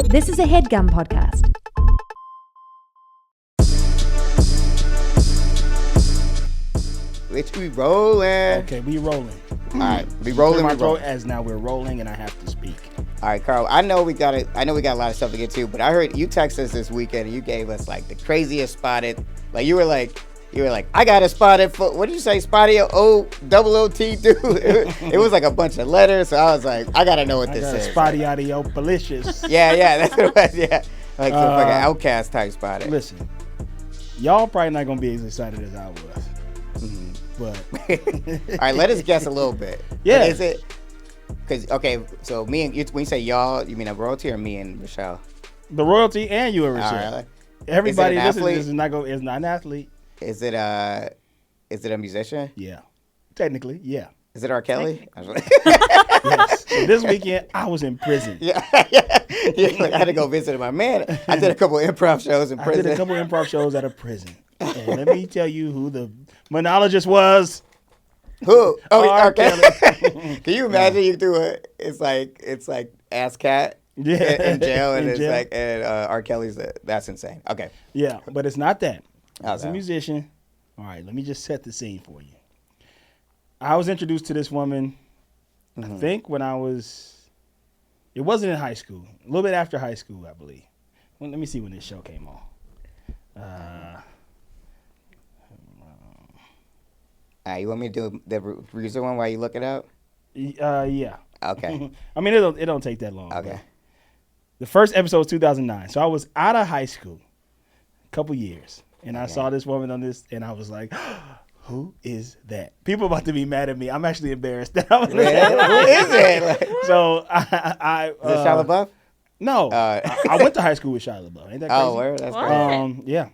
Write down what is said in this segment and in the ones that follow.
This is a Headgum podcast. Bitch, we rolling. Okay, we rolling. All right, we rolling. My throat as now we're rolling, and I have to speak. All right, Carl. I know we got a lot of stuff to get to, but I heard you texted us this weekend, and you gave us like the craziest spotted. Like you were like, I got a spotted for. What did you say? Spotty O-double-O-T dude. It was like a bunch of letters, so I was like, I gotta know what this is. Spotty audio malicious. Yeah, that's what it was. Yeah, like some fucking outcast type spotted. Listen, y'all probably not gonna be as excited as I was. Mm-hmm. But all right, let us guess a little bit. Yeah. Is it? Because okay, so me and you, when you say y'all, you mean a royalty or me and Michelle? The royalty and you and Michelle. All right. Everybody is listening to this is not an athlete. Is it a musician? Yeah, technically, yeah. Is it R. Kelly? Yes. So this weekend I was in prison. Yeah. Like, I had to go visit my man. I did a couple improv shows in prison. I did a couple improv shows at a prison. And let me tell you who the monologist was. Who? Oh, R. R. Kelly. Can you imagine you do it? It's like ass cat in jail, and R. Kelly's that's insane. Okay. Yeah, but it's not that. As Okay. a musician. All right, let me just set the scene for you. I was introduced to this woman, I think when it wasn't in high school, a little bit after high school, I believe. Well, let me see when this show came on. You want me to do the producer one while you look it up? Yeah. Okay. I mean, it don't take that long. Okay. The first episode was 2009, so I was out of high school, a couple years, and I saw this woman on this, and I was like, who is that? People about to be mad at me. I'm actually embarrassed that I'm Who is it? So I Is it Shia LaBeouf? No, I went to high school with Shia LaBeouf. Ain't that crazy? Oh, where? That's crazy. Yeah,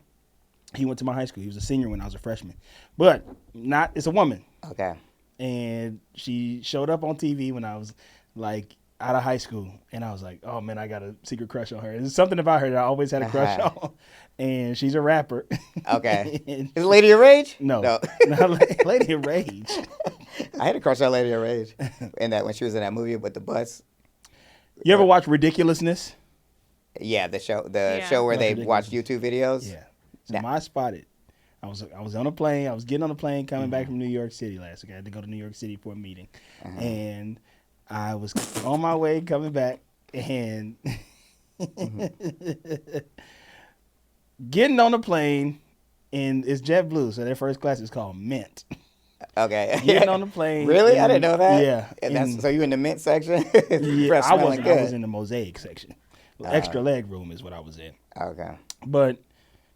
he went to my high school. He was a senior when I was a freshman, but it's a woman. Okay. And she showed up on TV when I was like out of high school, and I was like, oh man, I got a secret crush on her. There's something about her that I always had a crush on, and she's a rapper. Okay. Is it Lady of Rage? No. Lady of Rage. I had a crush on Lady of Rage when she was in that movie with the bus. You ever watch Ridiculousness? Yeah, the show where they watch YouTube videos. Yeah. So I spotted. I was on a plane. I was getting on a plane coming back from New York City last week. I had to go to New York City for a meeting, and I was on my way coming back, and getting on the plane, and it's JetBlue, so their first class is called Mint. Okay. Getting on the plane. Really? I didn't know that. Yeah. So you in the Mint section? Yeah, I was in the Mosaic section. Extra leg room is what I was in. Okay. But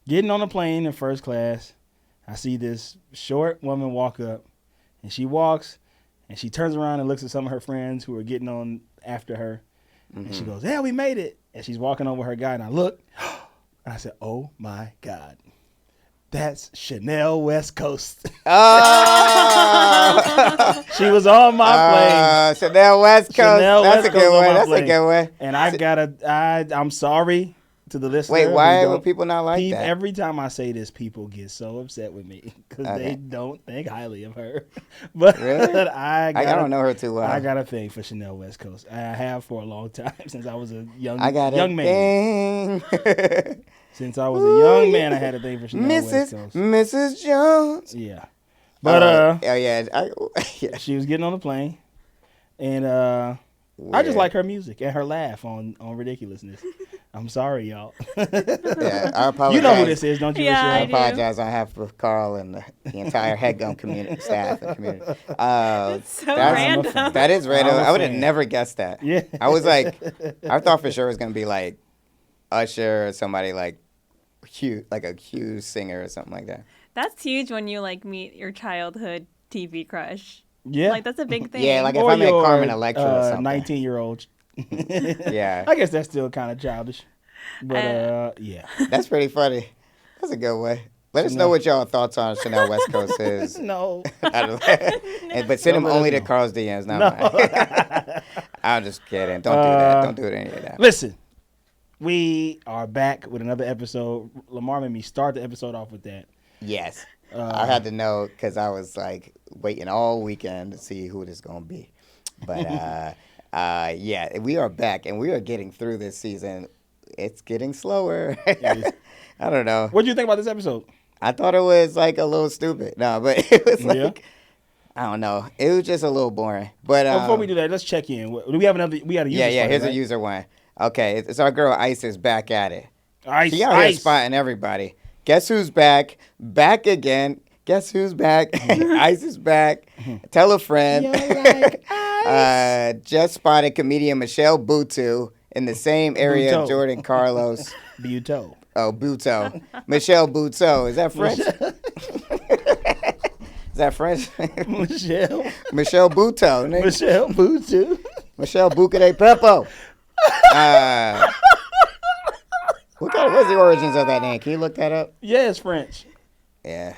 getting on the plane in first class, I see this short woman walk up, and she walks, and she turns around and looks at some of her friends who are getting on after her, and she goes, "Yeah, we made it." And she's walking over her guy, and I look, and I said, "Oh my God, that's Chanel West Coast." Oh! She was on my plane. Chanel West Coast. That's a good one. That's a plane. good one. And I'm sorry to the listener. Wait, why would people not like that? Every time I say this, people get so upset with me because they don't think highly of her. But really? I don't know her too well. I got a thing for Chanel West Coast. I have for a long time since I was a young man. Since I was a young man, I had a thing for Chanel West Coast. Mrs. Jones. Yeah. But yeah. She was getting on the plane, and I just like her music and her laugh on Ridiculousness. I'm sorry, y'all. Yeah, I apologize. You know who this is, don't you? Yeah, I apologize on behalf of Carl and the entire Headgum community, staff and community. That's so random. That is random. I would have never guessed that. Yeah. I was like, I thought for sure it was going to be like Usher or somebody like a huge singer or something like that. That's huge when you like meet your childhood TV crush. Yeah. Like that's a big thing. Yeah, like if I met Carmen Electra or something. 19-year-old. Yeah. I guess that's still kind of childish. But yeah. That's pretty funny. That's a good way. Let us know what y'all thoughts on Chanel West Coast is. No. But send them only to Carl's DMs, not mine. I'm just kidding. Don't do that. Don't do any of that. Listen, we are back with another episode. Lamar made me start the episode off with that. Yes. I had to know because I was like waiting all weekend to see who it is going to be. But yeah, we are back and we are getting through this season it's getting slower. is. I don't know. What do you think about this episode? I thought it was like a little stupid. No, but it was like Yeah. I don't know. It was just a little boring. But Before we do that, let's check in. Do we have another? We got a user. yeah. spot, Here's right? a user one. Okay, it's our girl Isis back at it. Ice. She out here spotting everybody. Guess who's back? Back again. Guess who's back? Ice is back. Tell a friend. Just spotted comedian Michelle Buteau in the same area Buteau. of Jordan Carlos. Buteau. Oh, Buteau. Michelle Buteau. Is that French? Is that French? Michelle. Michelle Buteau. Nigga. Michelle Buteau. Michelle Buca de Pepo. What's the origins of that name? Can you look that up? Yeah, it's French. Yeah,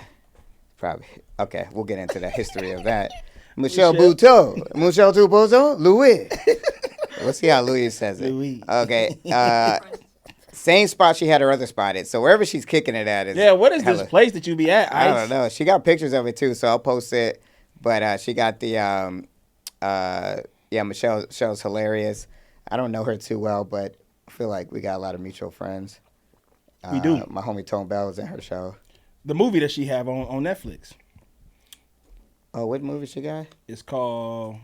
probably. Okay, we'll get into the history of that. Michelle Buteau. Michelle Buteau. Louis. We'll see how Louis says it. Louis. Okay. Same spot she had her other spot at. So wherever she's kicking it at is. Yeah, what is hella, this place that you be at? I Ice? don't know. She got pictures of it too, so I'll post it. But she got the Michelle's hilarious. I don't know her too well, but I feel like we got a lot of mutual friends. We do. My homie Tone Bell was in her show. The movie that she have on Netflix. Oh, what movie she got? It's called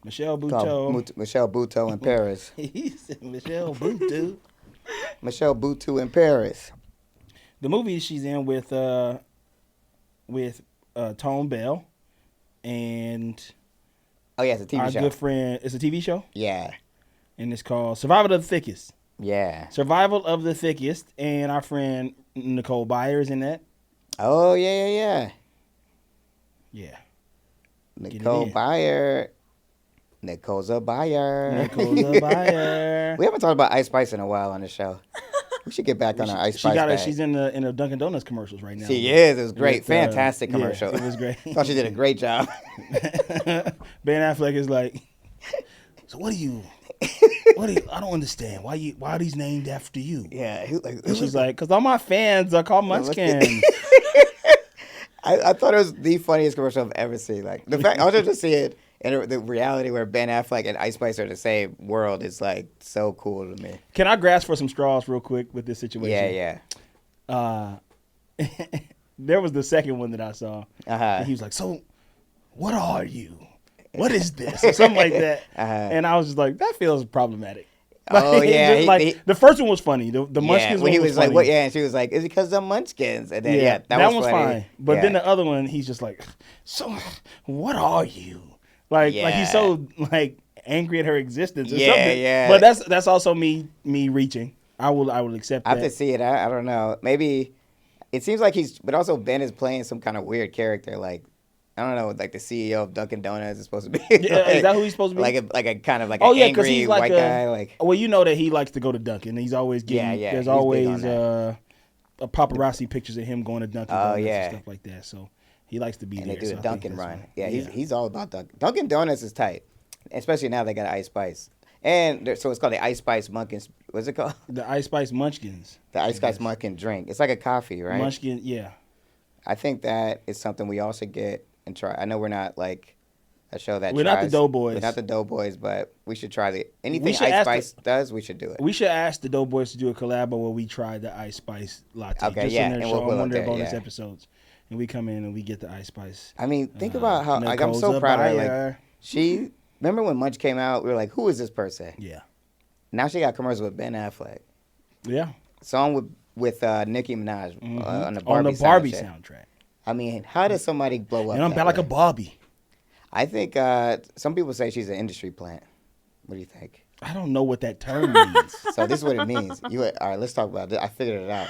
Michelle Called Buteau. Michelle Buteau in Paris. He said Michelle Buteau. Michelle Buteau in Paris. The movie she's in with Tone Bell and Oh yeah, it's a TV our show. good friend. It's a TV show, Yeah, and it's called Survival of the Thickest. yeah. Survival of the Thickest, and our friend Nicole Byer is in that. Oh yeah. Yeah. Nicole in. Byer. Nicole's a buyer. Nicole Byer. We haven't talked about Ice Spice in a while on the show. We should get back on our Ice Spice. bag. She's in the Dunkin' Donuts commercials right now. She is. It was great. With, Fantastic yeah, commercial. it was great. Thought she did a great job. Ben Affleck is like, so what do you I don't understand. Why are these named after you? Yeah. And she's like, because all my fans are called Munchkins. I thought it was the funniest commercial I've ever seen. Like the fact, also to see it in the reality where Ben Affleck and Ice Spice are the same world is like so cool to me. Can I grasp for some straws real quick with this situation? Yeah. There was the second one that I saw. And he was like, so what are you? What is this? Or something like that. And I was just like, that feels problematic. Oh yeah. The first one was funny. The Munchkins when he one was funny. like, what? Yeah, and she was like, is it because of Munchkins? And then that was funny. fine. But then the other one, he's just like, so what are you? Like he's so like angry at her existence or something. Yeah. But that's also me reaching. I will accept I that. have to see it. I don't know. Maybe it seems like but also Ben is playing some kind of weird character. Like, I don't know, like the CEO of Dunkin' Donuts is supposed to be. Yeah, is that who he's supposed to be? Like a kind of like Oh an yeah, because angry he's like white guy. Like, well, you know that he likes to go to Dunkin'. He's always getting. Yeah, There's he's big always on that. paparazzi pictures of him going to Dunkin' Donuts yeah. and stuff like that. So he likes to be and there. they do so the I think Dunkin' that's run. why. Yeah, he's all about Dunkin'. Dunkin' Donuts is tight, especially now they got Ice Spice. And so it's called the Ice Spice Munchkins. What's it called? The Ice Spice Munchkins. The Ice Spice Munchkin drink. It's like a coffee, right? Munchkin, yeah. I think that is something we all should get and try. I know we're not like a show that We're not the tries- Doughboys. We're not the Doughboys, but we should try anything We should Ice ask Spice does, we should do it. We should ask the Doughboys to do a collab where we try the Ice Spice latte. Okay, just yeah, in their and show we'll on one of up their there, bonus yeah. episodes. And we come in and we get the Ice Spice. I mean, think about how like, I'm so Nicole's a proud of her. buyer. Like, remember when Munch came out, we were like, who is this person? Yeah. Now she got commercials with Ben Affleck. Yeah. Song with Nicki Minaj on the On Barbie, the Barbie soundtrack. soundtrack. I mean, how does somebody blow up? And I'm that back like a way? Barbie. I think some people say she's an industry plant. What do you think? I don't know what that term means. So this is what it means. All right, let's talk about it. I figured it out.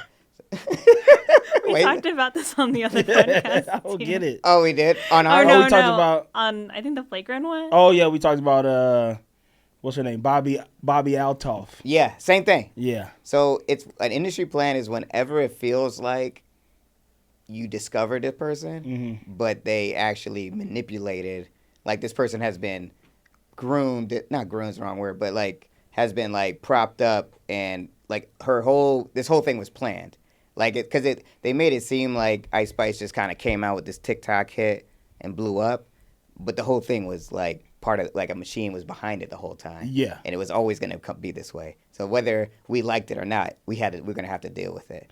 We talked about this on the other podcast. I don't too. get it. Oh, we did on our. Oh, no, we talked about- on I think the flagrant one. Oh yeah, we talked about what's her name? Bobby Altoff. Yeah, same thing. Yeah. So it's an industry plan is whenever it feels like you discovered this person, but they actually manipulated. Like this person has been groomed. Not groomed is the wrong word, but like has been like propped up, and like this whole thing was planned. Like they made it seem like Ice Spice just kind of came out with this TikTok hit and blew up, but the whole thing was like part of like a machine was behind it the whole time. Yeah. And it was always going to be this way. So whether we liked it or not, we're going to have to deal with it.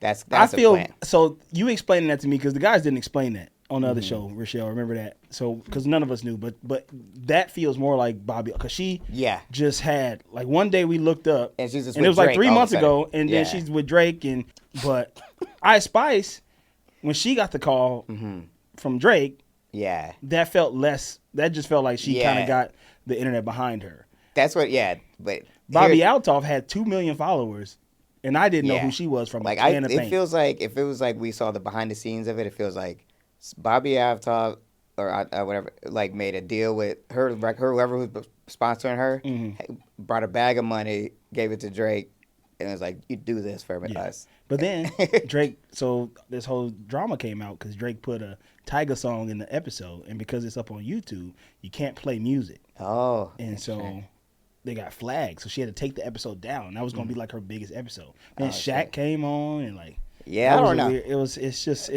That's I the feel plan. so. You explaining that to me because the guys didn't explain that on the other show. Rochelle, remember that? So because none of us knew, but that feels more like Bobby because she just had like one day we looked up and she's just and it was Drake like 3 months ago, and yeah. then she's with Drake but Ice Spice when she got the call from Drake, that felt less. That just felt like she kind of got the internet behind her. That's what, but Bobby Altoff had 2 million followers. And I didn't know who she was from like it feels like if it was like we saw the behind the scenes of it, it feels like Bobby Avtov or whatever like made a deal with her whoever was sponsoring her, brought a bag of money, gave it to Drake, and it was like, you do this for us. But then Drake, so this whole drama came out because Drake put a Tyga song in the episode, and because it's up on YouTube, you can't play music. Oh, and so. They got flagged, so she had to take the episode down. That was gonna be like her biggest episode. Then Shaq came on and like, I don't know. It's it's just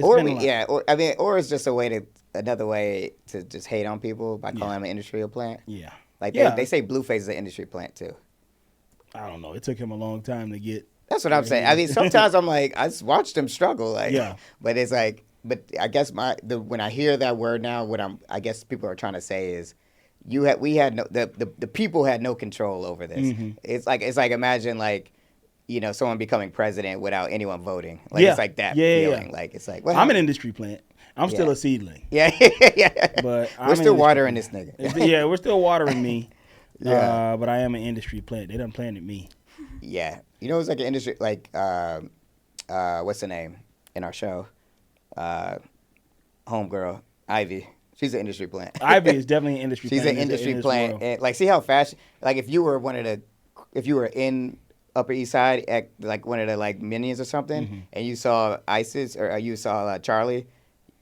another way to just hate on people by calling them an industry plant. Yeah, like they say Blueface is an industry plant too. I don't know. It took him a long time to get. That's what I'm saying. I mean, sometimes I'm like, I just watched him struggle. Like, but it's like, but I guess when I hear that word now, I guess people are trying to say is. The people had no control over this. It's like imagine like, someone becoming president without anyone voting. Like it's like that feeling. Like it's like I'm an industry plant. I'm still a seedling. Yeah. But we're still watering this nigga. Yeah, we're still watering me. But I am an industry plant. They done planted me. Yeah. It's like an industry like what's the name in our show? Homegirl, Ivy. She's an industry plant. Ivy is definitely an industry plant. She's an industry plant. And, like, see how fast, like, if you were in Upper East Side at, like, one of the, like, Minions or something, and you saw ISIS or you saw Charlie,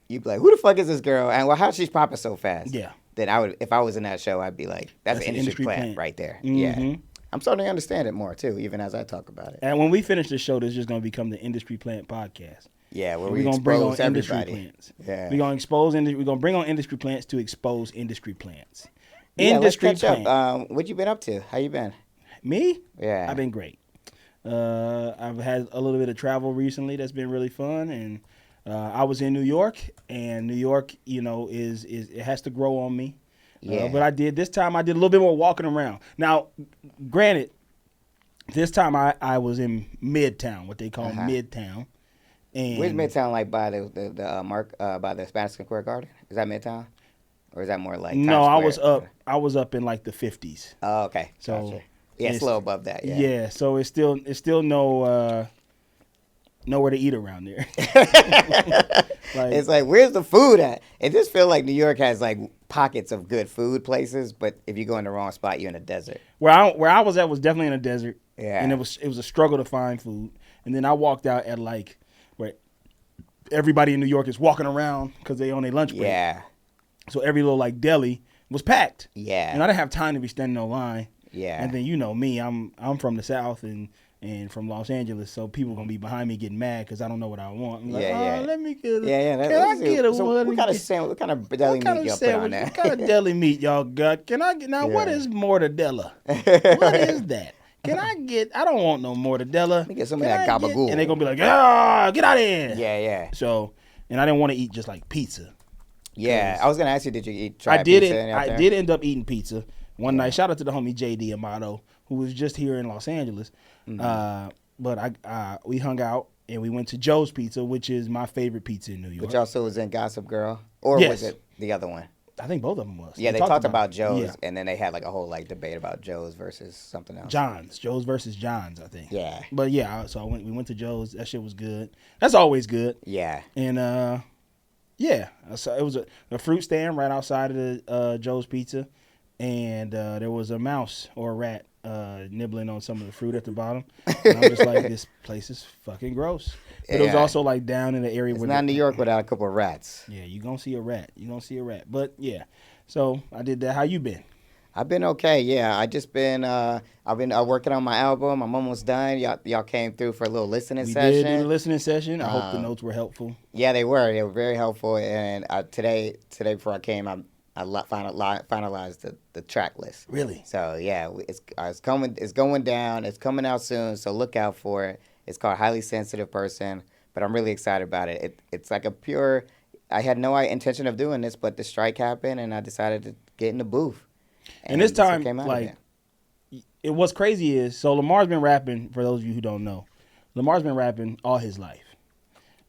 you'd be like, who the fuck is this girl? And, well, how's she popping so fast? Yeah. Then if I was in that show, I'd be like, that's an industry plant right there. Yeah. I'm starting to understand it more, too, even as I talk about it. And when we finish the show, this is just going to become the Industry Plant Podcast. Yeah, where we're gonna bring on industry everybody. plants. Yeah, we're gonna bring on industry plants to expose industry plants. Industry let's catch up. What you been up to? How you been? Me? Yeah, I've been great. I've had a little bit of travel recently that's been really fun, and I was in New York, and New York, is it has to grow on me. Yeah, but this time I did a little bit more walking around. Now, granted, this time I was in Midtown, what they call Midtown. And where's Midtown, like by by the Madison Square Garden? Is that Midtown, or is that more like? No, Times Square? I was up in like the 50s. Oh, okay. So gotcha. Yeah, it's a little above that. Yeah. Yeah. So it's still nowhere to eat around there. It's like, where's the food at? It just feels like New York has like pockets of good food places, but if you go in the wrong spot, you're in a desert. Where I was at was definitely in a desert. Yeah. And it was a struggle to find food. And then I walked out at like where everybody in New York is walking around because they on their lunch break. Yeah. So every little like deli was packed. Yeah. And I didn't have time to be standing in line. Yeah. And then me, I'm from the South and from Los Angeles, so people gonna be behind me getting mad because I don't know what I want. I'm like, let me get a. Yeah. Can I get a so one? What kind of sandwich? What kind of deli meat y'all put on there? What kind of deli meat y'all got? Can I get now? Yeah. What is mortadella? What is that? Can I get? I don't want no mortadella. Let me get some of that gabagool. And they gonna be like, get out of here. Yeah. So, and I didn't want to eat just like pizza. Yeah, I was gonna ask you, did you try I did pizza? I did end up eating pizza one night. Shout out to the homie JD Amato, who was just here in Los Angeles. Mm-hmm. But we hung out and we went to Joe's Pizza, which is my favorite pizza in New York. Which also was in Gossip Girl, or was it the other one? I think both of them was. Yeah, they talked about Joe's, and then they had like a whole like debate about Joe's versus something else. Joe's versus John's, I think. Yeah. But yeah, so we went to Joe's. That shit was good. That's always good. Yeah. And yeah, so it was a fruit stand right outside of the Joe's Pizza, and there was a mouse or a rat nibbling on some of the fruit at the bottom. And I'm just like, this place is fucking gross. But it was also like down in the area it's not New York without a couple of rats. Yeah, you're gonna see a rat. But yeah, so I did that. How you been? I've been okay. Yeah, I've been working on my album. I'm almost done. Y'all came through for a little listening session. We did do the listening session. I hope the notes were helpful. Yeah, they were. They were very helpful. And today before I came, finalized the track list. Really? So yeah, it's going down. It's coming out soon. So look out for it. It's called Highly Sensitive Person. But I'm really excited about it. It's like a pure. I had no intention of doing this, but the strike happened, and I decided to get in the booth. And this time, came out of it. What's crazy is, so Lamar's been rapping, for those of you who don't know, Lamar's been rapping all his life.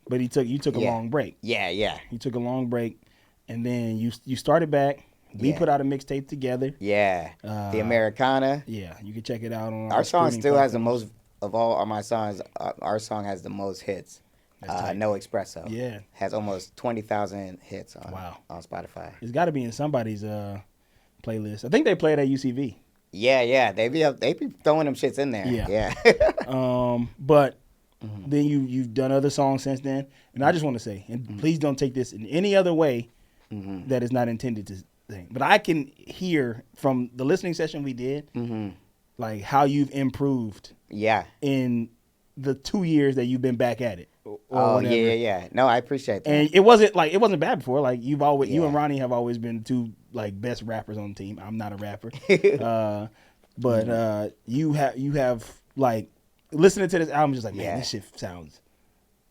But you took a long break. Yeah. You took a long break, and then you started back. We put out a mixtape together. Yeah. The Americana. Yeah, you can check it out on our song streaming still has the platforms. most of all my songs. Our song has the most hits. No Espresso. Yeah. Has almost 20,000 hits on Spotify. It's got to be in somebody's playlist. I think they play it at UCV. Yeah. They be throwing them shits in there. Yeah. But then you've done other songs since then, and I just want to say, and please don't take this in any other way that is not intended to say. But I can hear from the listening session we did, like how you've improved. Yeah. In the 2 years that you've been back at it. Whatever. Yeah. No, I appreciate that. And it wasn't bad before. Like you and Ronnie have always been two like best rappers on the team. I'm not a rapper, but you have like listening to this album, just like man, this shit sounds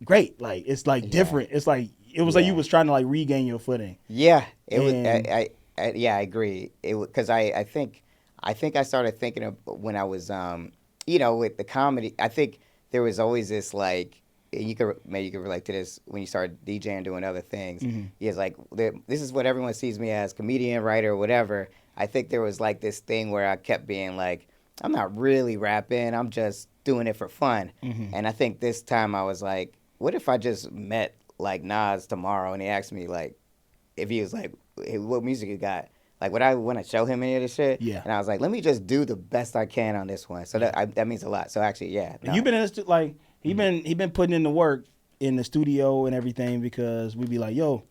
great. Like it's like different. It's like it was like you was trying to like regain your footing. Yeah, it was. I agree. It because I think I started thinking of when I was with the comedy. I think there was always this like. You could relate to this when you start DJing, doing other things. It's like this is what everyone sees me as, comedian, writer, whatever. I think there was like this thing where I kept being like, I'm not really rapping, I'm just doing it for fun. And I think this time I was like, what if I just met like Nas tomorrow and he asked me like, if he was like, hey, what music you got? Like, would I want to show him any of this shit? Yeah. And I was like, let me just do the best I can on this one. So that means a lot. So actually, yeah. No. You've been in this like. He been putting in the work in the studio and everything because we'd be like, yo,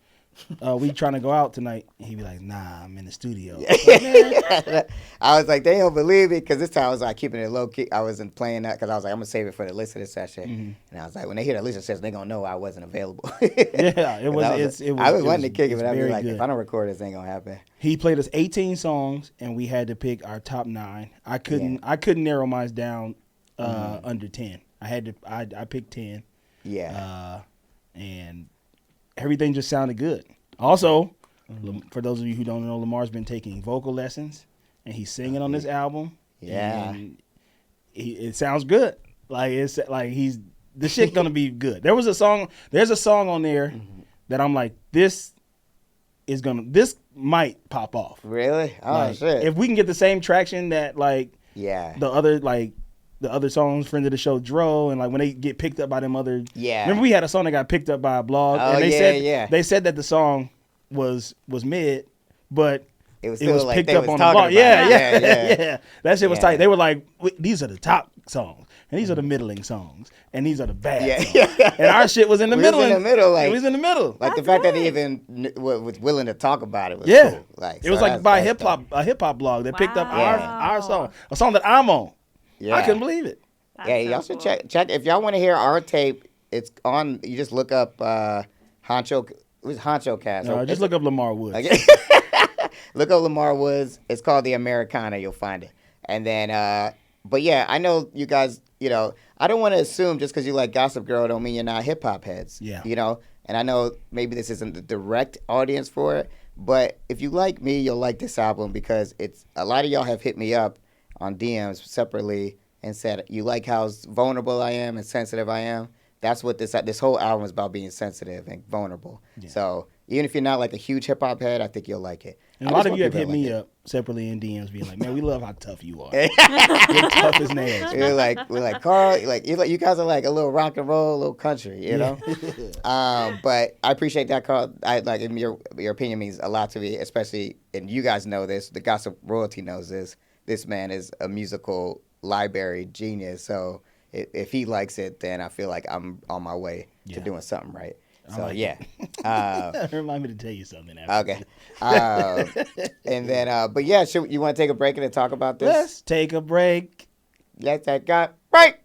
we trying to go out tonight. And he'd be like, nah, I'm in the studio. Like, I was like, they don't believe it because this time I was like keeping it low key. I wasn't playing that because I was like, I'm going to save it for the listening session. And I was like, when they hear the listening session, they're going to know I wasn't available. Yeah, it was. I was wanting to kick it, but I'd be like, good. if I don't record, this ain't going to happen. He played us 18 songs and we had to pick our top 9. I couldn't narrow mine down under 10. I picked 10. Yeah. And everything just sounded good. Also, for those of you who don't know, Lamar's been taking vocal lessons and he's singing on this album. Yeah. And it sounds good. Like it's like the shit gonna be good. There's a song on there that I'm like, this might pop off. Really? Oh like, shit. If we can get the same traction that like the other songs, friend of the show, Dro, and like when they get picked up by them other. Yeah. Remember we had a song that got picked up by a blog, Oh, and they said that the song was mid, but it was like picked they up was on the talking blog. about Yeah. it. That shit was tight. They were like, these are the top songs, and these are the middling songs, and these are the bad songs. And our shit was in the middle. We was in the middle, like it was in the middle. Like the fact that he even was willing to talk about it was cool. Like it was like by a hip hop blog that picked up our song, a song that I'm on. Yeah. I couldn't believe it. That's y'all should check if y'all want to hear our tape. It's on. You just look up Honcho. It was Honcho Cast. No, just look up Lamar Woods. Okay. Look up Lamar Woods. It's called The Americana. You'll find it. And then, but yeah, I know you guys. I don't want to assume just because you like Gossip Girl don't mean you're not hip hop heads. Yeah. And I know maybe this isn't the direct audience for it, but if you like me, you'll like this album because it's a lot of y'all have hit me up on DMs separately and said you like how vulnerable I am and sensitive I am. That's what this whole album is about, being sensitive and vulnerable. Yeah. So even if you're not like a huge hip hop head, I think you'll like it. And a lot of you have hit me up separately in DMs, being like, "Man, we love how tough you are. You're tough as nails." We're like Carl, you guys are like a little rock and roll, a little country, you know. But I appreciate that, Carl. Your opinion means a lot to me, especially, and you guys know this. The Gossip Royalty knows this. This man is a musical library genius. So if he likes it, then I feel like I'm on my way to doing something right. So remind me to tell you something after. Okay. And then, but yeah, you want to take a break and then talk about this? Let's take a break. Let's take a break.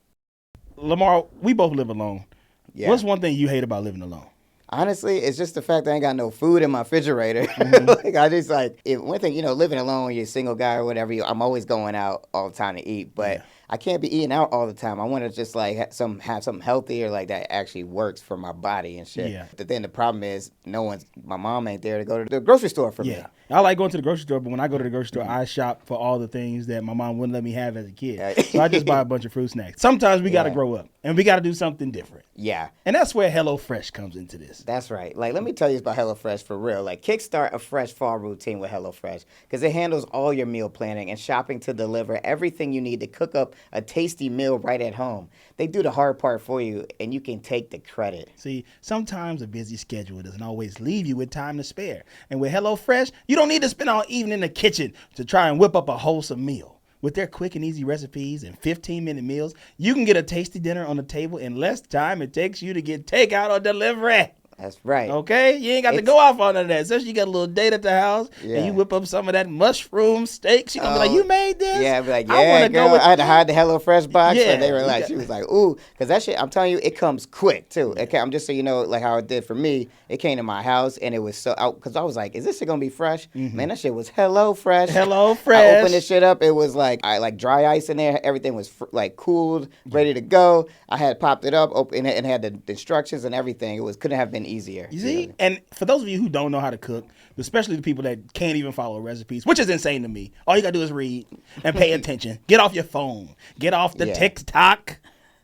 Lamar, we both live alone. Yeah. What's one thing you hate about living alone? Honestly, it's just the fact that I ain't got no food in my refrigerator. Like I just one thing, living alone, you're a single guy or whatever. I'm always going out all the time to eat, but I can't be eating out all the time. I want to just like have something healthier, like that actually works for my body and shit. Yeah. But then the problem is, my mom ain't there to go to the grocery store for me. Yeah. I like going to the grocery store, but when I go to the grocery store, I shop for all the things that my mom wouldn't let me have as a kid. So I just buy a bunch of fruit snacks. Sometimes we got to grow up and we got to do something different. Yeah. And that's where HelloFresh comes into this. That's right. Like, let me tell you about HelloFresh for real. Like, kickstart a fresh fall routine with HelloFresh because it handles all your meal planning and shopping to deliver everything you need to cook up a tasty meal right at home. They do the hard part for you, and you can take the credit. See, sometimes a busy schedule doesn't always leave you with time to spare. And with HelloFresh, you don't need to spend all evening in the kitchen to try and whip up a wholesome meal. With their quick and easy recipes and 15-minute meals, you can get a tasty dinner on the table in less time it takes you to get takeout or delivery. That's right. Okay? You ain't got to go off on none of that. Especially you got a little date at the house and you whip up some of that mushroom steak. She gonna be like, you made this? Yeah, I'd be like, yeah, girl. I had to hide the HelloFresh box. Yeah, and they were like, she was like, ooh, because that shit, I'm telling you, it comes quick, too. Okay, I'm just so you know, like how it did for me. It came to my house, and it was so out, because I was like, is this shit going to be fresh? Man, that shit was HelloFresh. HelloFresh. I opened this shit up. It was like, dry ice in there. Everything was cooled, ready to go. I had popped it up, opened it, and had the instructions and everything. Couldn't have been easier. You see? And for those of you who don't know how to cook, especially the people that can't even follow recipes, which is insane to me, all you got to do is read and pay attention. Get off your phone. Get off the TikTok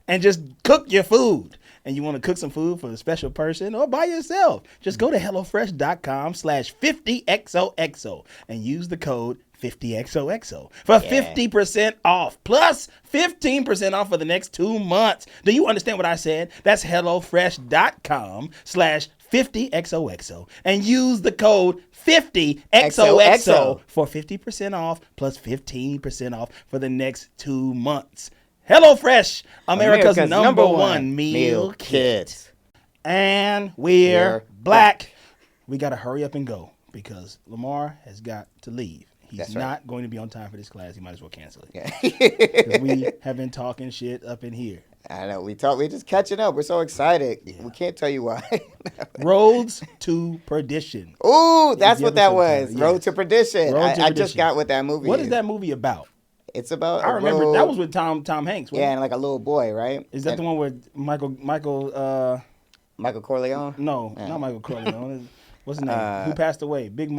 and just cook your food. And you want to cook some food for a special person or by yourself, just go to HelloFresh.com/50XOXO and use the code 50XOXO for 50% off plus 15% off for the next 2 months. Do you understand what I said? That's HelloFresh.com/50XOXO and use the code 50XOXO for 50% off plus 15% off for the next 2 months. HelloFresh, America's number one meal kit. And we're black. We got to hurry up and go because Lamar has got to leave. He's not going to be on time for this class. He might as well cancel it. Yeah. We have been talking shit up in here. I know. We're just catching up. We're so excited. Yeah. We can't tell you why. Roads to Perdition. Ooh, that's what that was. Yes. Road to Perdition. Road to Perdition. I just got what that movie What is that movie about? It's about I remember that was with Tom Hanks. Yeah, and like a little boy, right? Is that the one with Michael Corleone? No, not Michael Corleone. What's his name? Who passed away? Big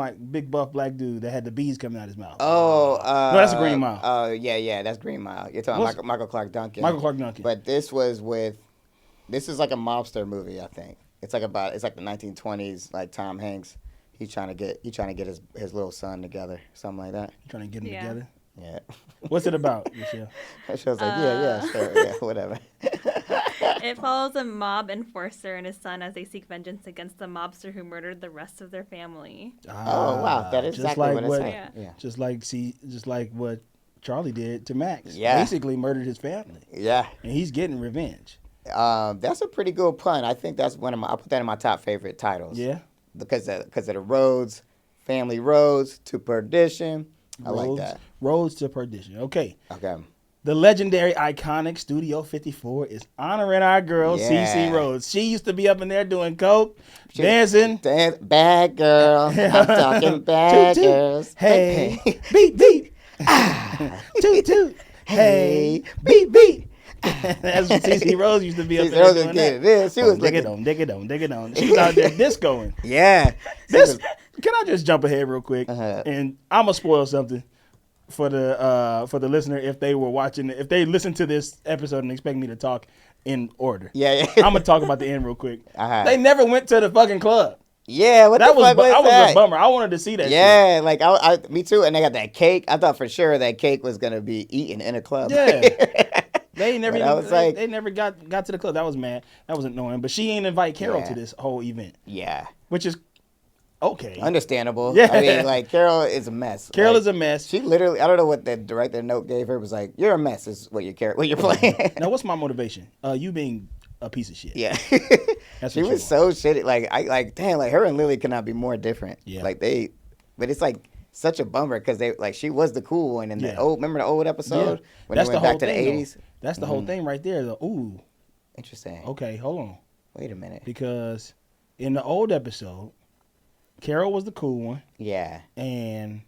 buff black dude that had the bees coming out his mouth. Oh, no, that's a Green Mile. Oh, yeah, that's Green Mile. You're talking Michael Clark Duncan. Michael Clark Duncan. But this is like a mobster movie, I think. It's like the 1920s, like Tom Hanks. He's trying to get his little son together, something like that. You trying to get them together? Yeah. What's it about, Michelle? She was like, sure, whatever. It follows a mob enforcer and his son as they seek vengeance against the mobster who murdered the rest of their family. Oh, wow. That is exactly what it's saying. Yeah. Just like what Charlie did to Max. Yeah. Basically murdered his family. Yeah. And he's getting revenge. That's a pretty good pun. I think that's I put that in my top favorite titles. Yeah. Because of the roads, family roads to perdition. I like that. Roads to Perdition. Okay. Okay. The legendary, iconic Studio 54 is honoring our girl, CeCe Rhodes. She used to be up in there doing coke, dancing. Bad girl. I'm talking bad toot, toot. girls. Hey, beat, beat. Toot, toot. Hey, beat, beat. That's what CeCe Rhodes used to be up there doing that. She was dig it on. She was out there discoing. Yeah. Can I just jump ahead real quick? And I'm gonna spoil something for the listener if they were watching, if they listened to this episode and expect me to talk in order. Yeah. I'm gonna talk about the end real quick. They never went to the fucking club. Yeah, that was a bummer. I wanted to see that. Yeah, shit. Like I, me too. And they got that cake. I thought for sure that cake was gonna be eaten in a club. Yeah. They never got to the club. That was mad. That was annoying. But she ain't invite Carol to this whole event. Yeah. Which is okay. Understandable. Yeah. I mean, like, Carol is a mess. Carol is a mess. She literally, I don't know what the director note gave her. It was like, you're a mess is what you're playing. Now, what's my motivation? You being a piece of shit. Yeah. That's she was so shitty. Like, damn, like, her and Lily could not be more different. Yeah. Like, but it's like such a bummer because she was the cool one in the remember the old episode? Yeah. When That's they went back to the 80s? That's the whole thing right there. Ooh. Interesting. Okay, hold on. Wait a minute. Because in the old episode, Carol was the cool one, Yeah. and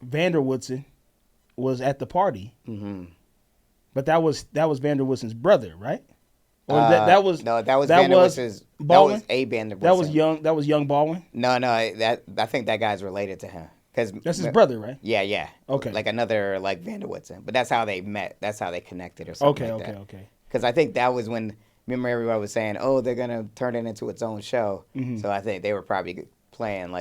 Vanderwoodson was at the party. Mm-hmm. But that was Vanderwoodson's brother, right? Or that was Vanderwoodson's. Baldwin? That was a Vanderwoodson. That was young Baldwin. No, I think that guy's related to him. That's his brother, right? Yeah. Okay. Like another like Vanderwoodson, but that's how they met. That's how they connected or something. Okay. Because I think that was when everybody was saying, "Oh, they're gonna turn it into its own show." Mm-hmm. So I think they were probably planning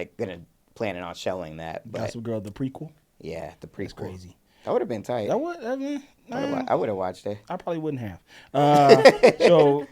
on showing that. But Gossip Girl, the prequel. yeah, the prequel. That's crazy. That would have been tight. That would. I mean, I would have watched it. I probably wouldn't have. So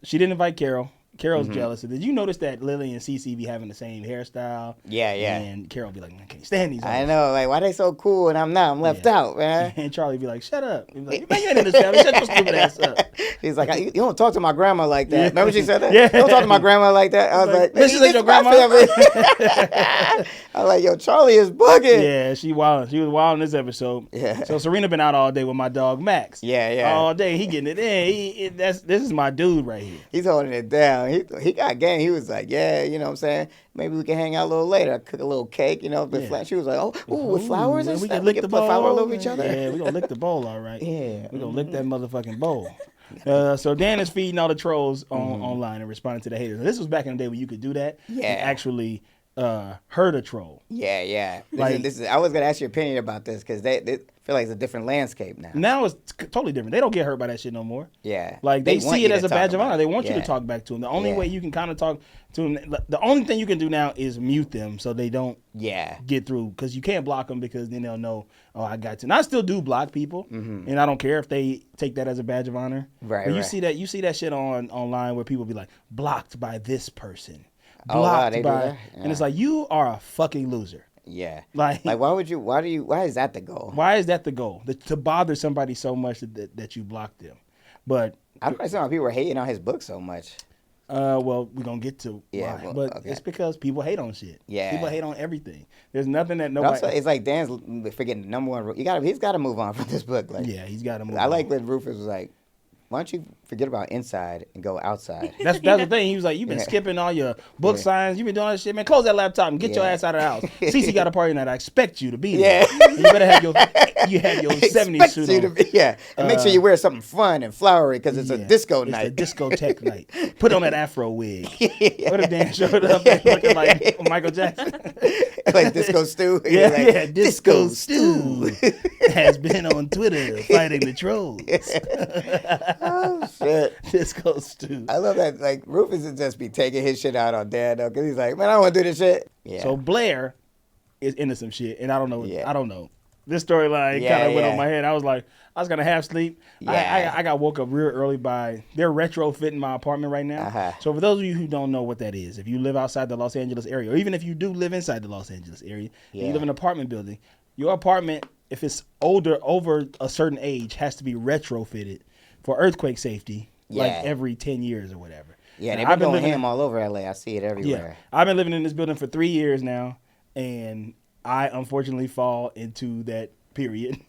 she didn't invite Carol. Carol's jealous. Did you notice that Lily and Cece be having the same hairstyle? Yeah. And Carol be like, I can't stand these. I know. Like, why they so cool and I'm not? I'm left out, man. And Charlie be like, shut up. He's like, man, you ain't in this family. Shut your stupid ass up. He's like, you don't talk to my grandma like that. Yeah. Remember she said that? Yeah. Don't talk to my grandma like that. I was like, this is your grandma. I was like, yo, Charlie is bugging. Yeah, she wild. She was wild in this episode. Yeah. So Serena been out all day with my dog Max. Yeah. All day. He getting it in. This is my dude right here. He's holding it down. He got game. He was like, yeah, you know what I'm saying? Maybe we can hang out a little later. I cook a little cake, you know. She was like, with flowers and we stuff. can lick the put bowl flowers all over each other. Yeah, we gonna lick the bowl, all right. Yeah. We gonna lick that motherfucking bowl. So Dan is feeding all the trolls online and responding to the haters. This was back in the day when you could do that. Yeah. And actually hurt a troll. Yeah. Like- This is. I was gonna ask your opinion about this because they feel like it's a different landscape now. Now it's totally different. They don't get hurt by that shit no more. Yeah. Like they want see you it to as a talk badge of about honor. it. They want you Yeah. to talk back to them. The only Yeah. way you can kind of talk to them, the only thing you can do now is mute them so they don't Yeah. get through, because you can't block them, because then they'll know, oh, I got to. And I still do block people, and I don't care if they take that as a badge of honor. Right. But you right. see that shit online where people be like, blocked by this person, Oh, wow, blocked they do by, that? and it's like, you are a fucking loser. Yeah. Like why is that the goal? why is that the goal? To bother somebody so much that you block them? But I don't understand why people are hating on his book so much. well, we're gonna get to Yeah, why. well, But okay. it's because people hate on shit. Yeah. People hate on everything. There's nothing that But nobody. also, it's like Dan's forgetting the number one rule. He's got to move on from this book. Like, Yeah, he's got to move. I like on. when Rufus was like, why don't you forget about inside and go outside? That's the thing. He was like, you've been Yeah. skipping all your book Yeah. signs. You've been doing that shit, man. Close that laptop and get your Yeah. ass out of the house. Cece got a party tonight. I expect you to be Yeah. there. You better have your 70s Expect suit you on. to be, yeah. And make sure you wear something fun and flowery because it's a Yeah. disco It's a night. discotheque night. Put on that afro wig. Yeah. What if Dan showed up and looking like Michael Jackson? Like Disco Stew. Yeah, Like, yeah. Disco Stew has been on Twitter fighting the trolls. Oh, shit. Disco Stew. I love that. Like, Rufus would just be taking his shit out on Dan, though, because he's like, man, I don't want to do this shit. Yeah. So Blair is into some shit, and I don't know. Yeah. I don't know. This storyline Yeah, kind of went yeah. on my head. I was like, I was gonna half sleep. Yeah. I got woke up real early by they're retrofitting my apartment right now. Uh-huh. So for those of you who don't know what that is, if you live outside the Los Angeles area, or even if you do live inside the Los Angeles area, and you Yeah. live in an apartment building, your apartment, if it's older, over a certain age, has to be retrofitted for earthquake safety, like Yeah. every 10 years or whatever. Yeah, Now, they've I've been going living ham all over LA. I see it everywhere. I've been living in this building for 3 years now, and I unfortunately fall into that period.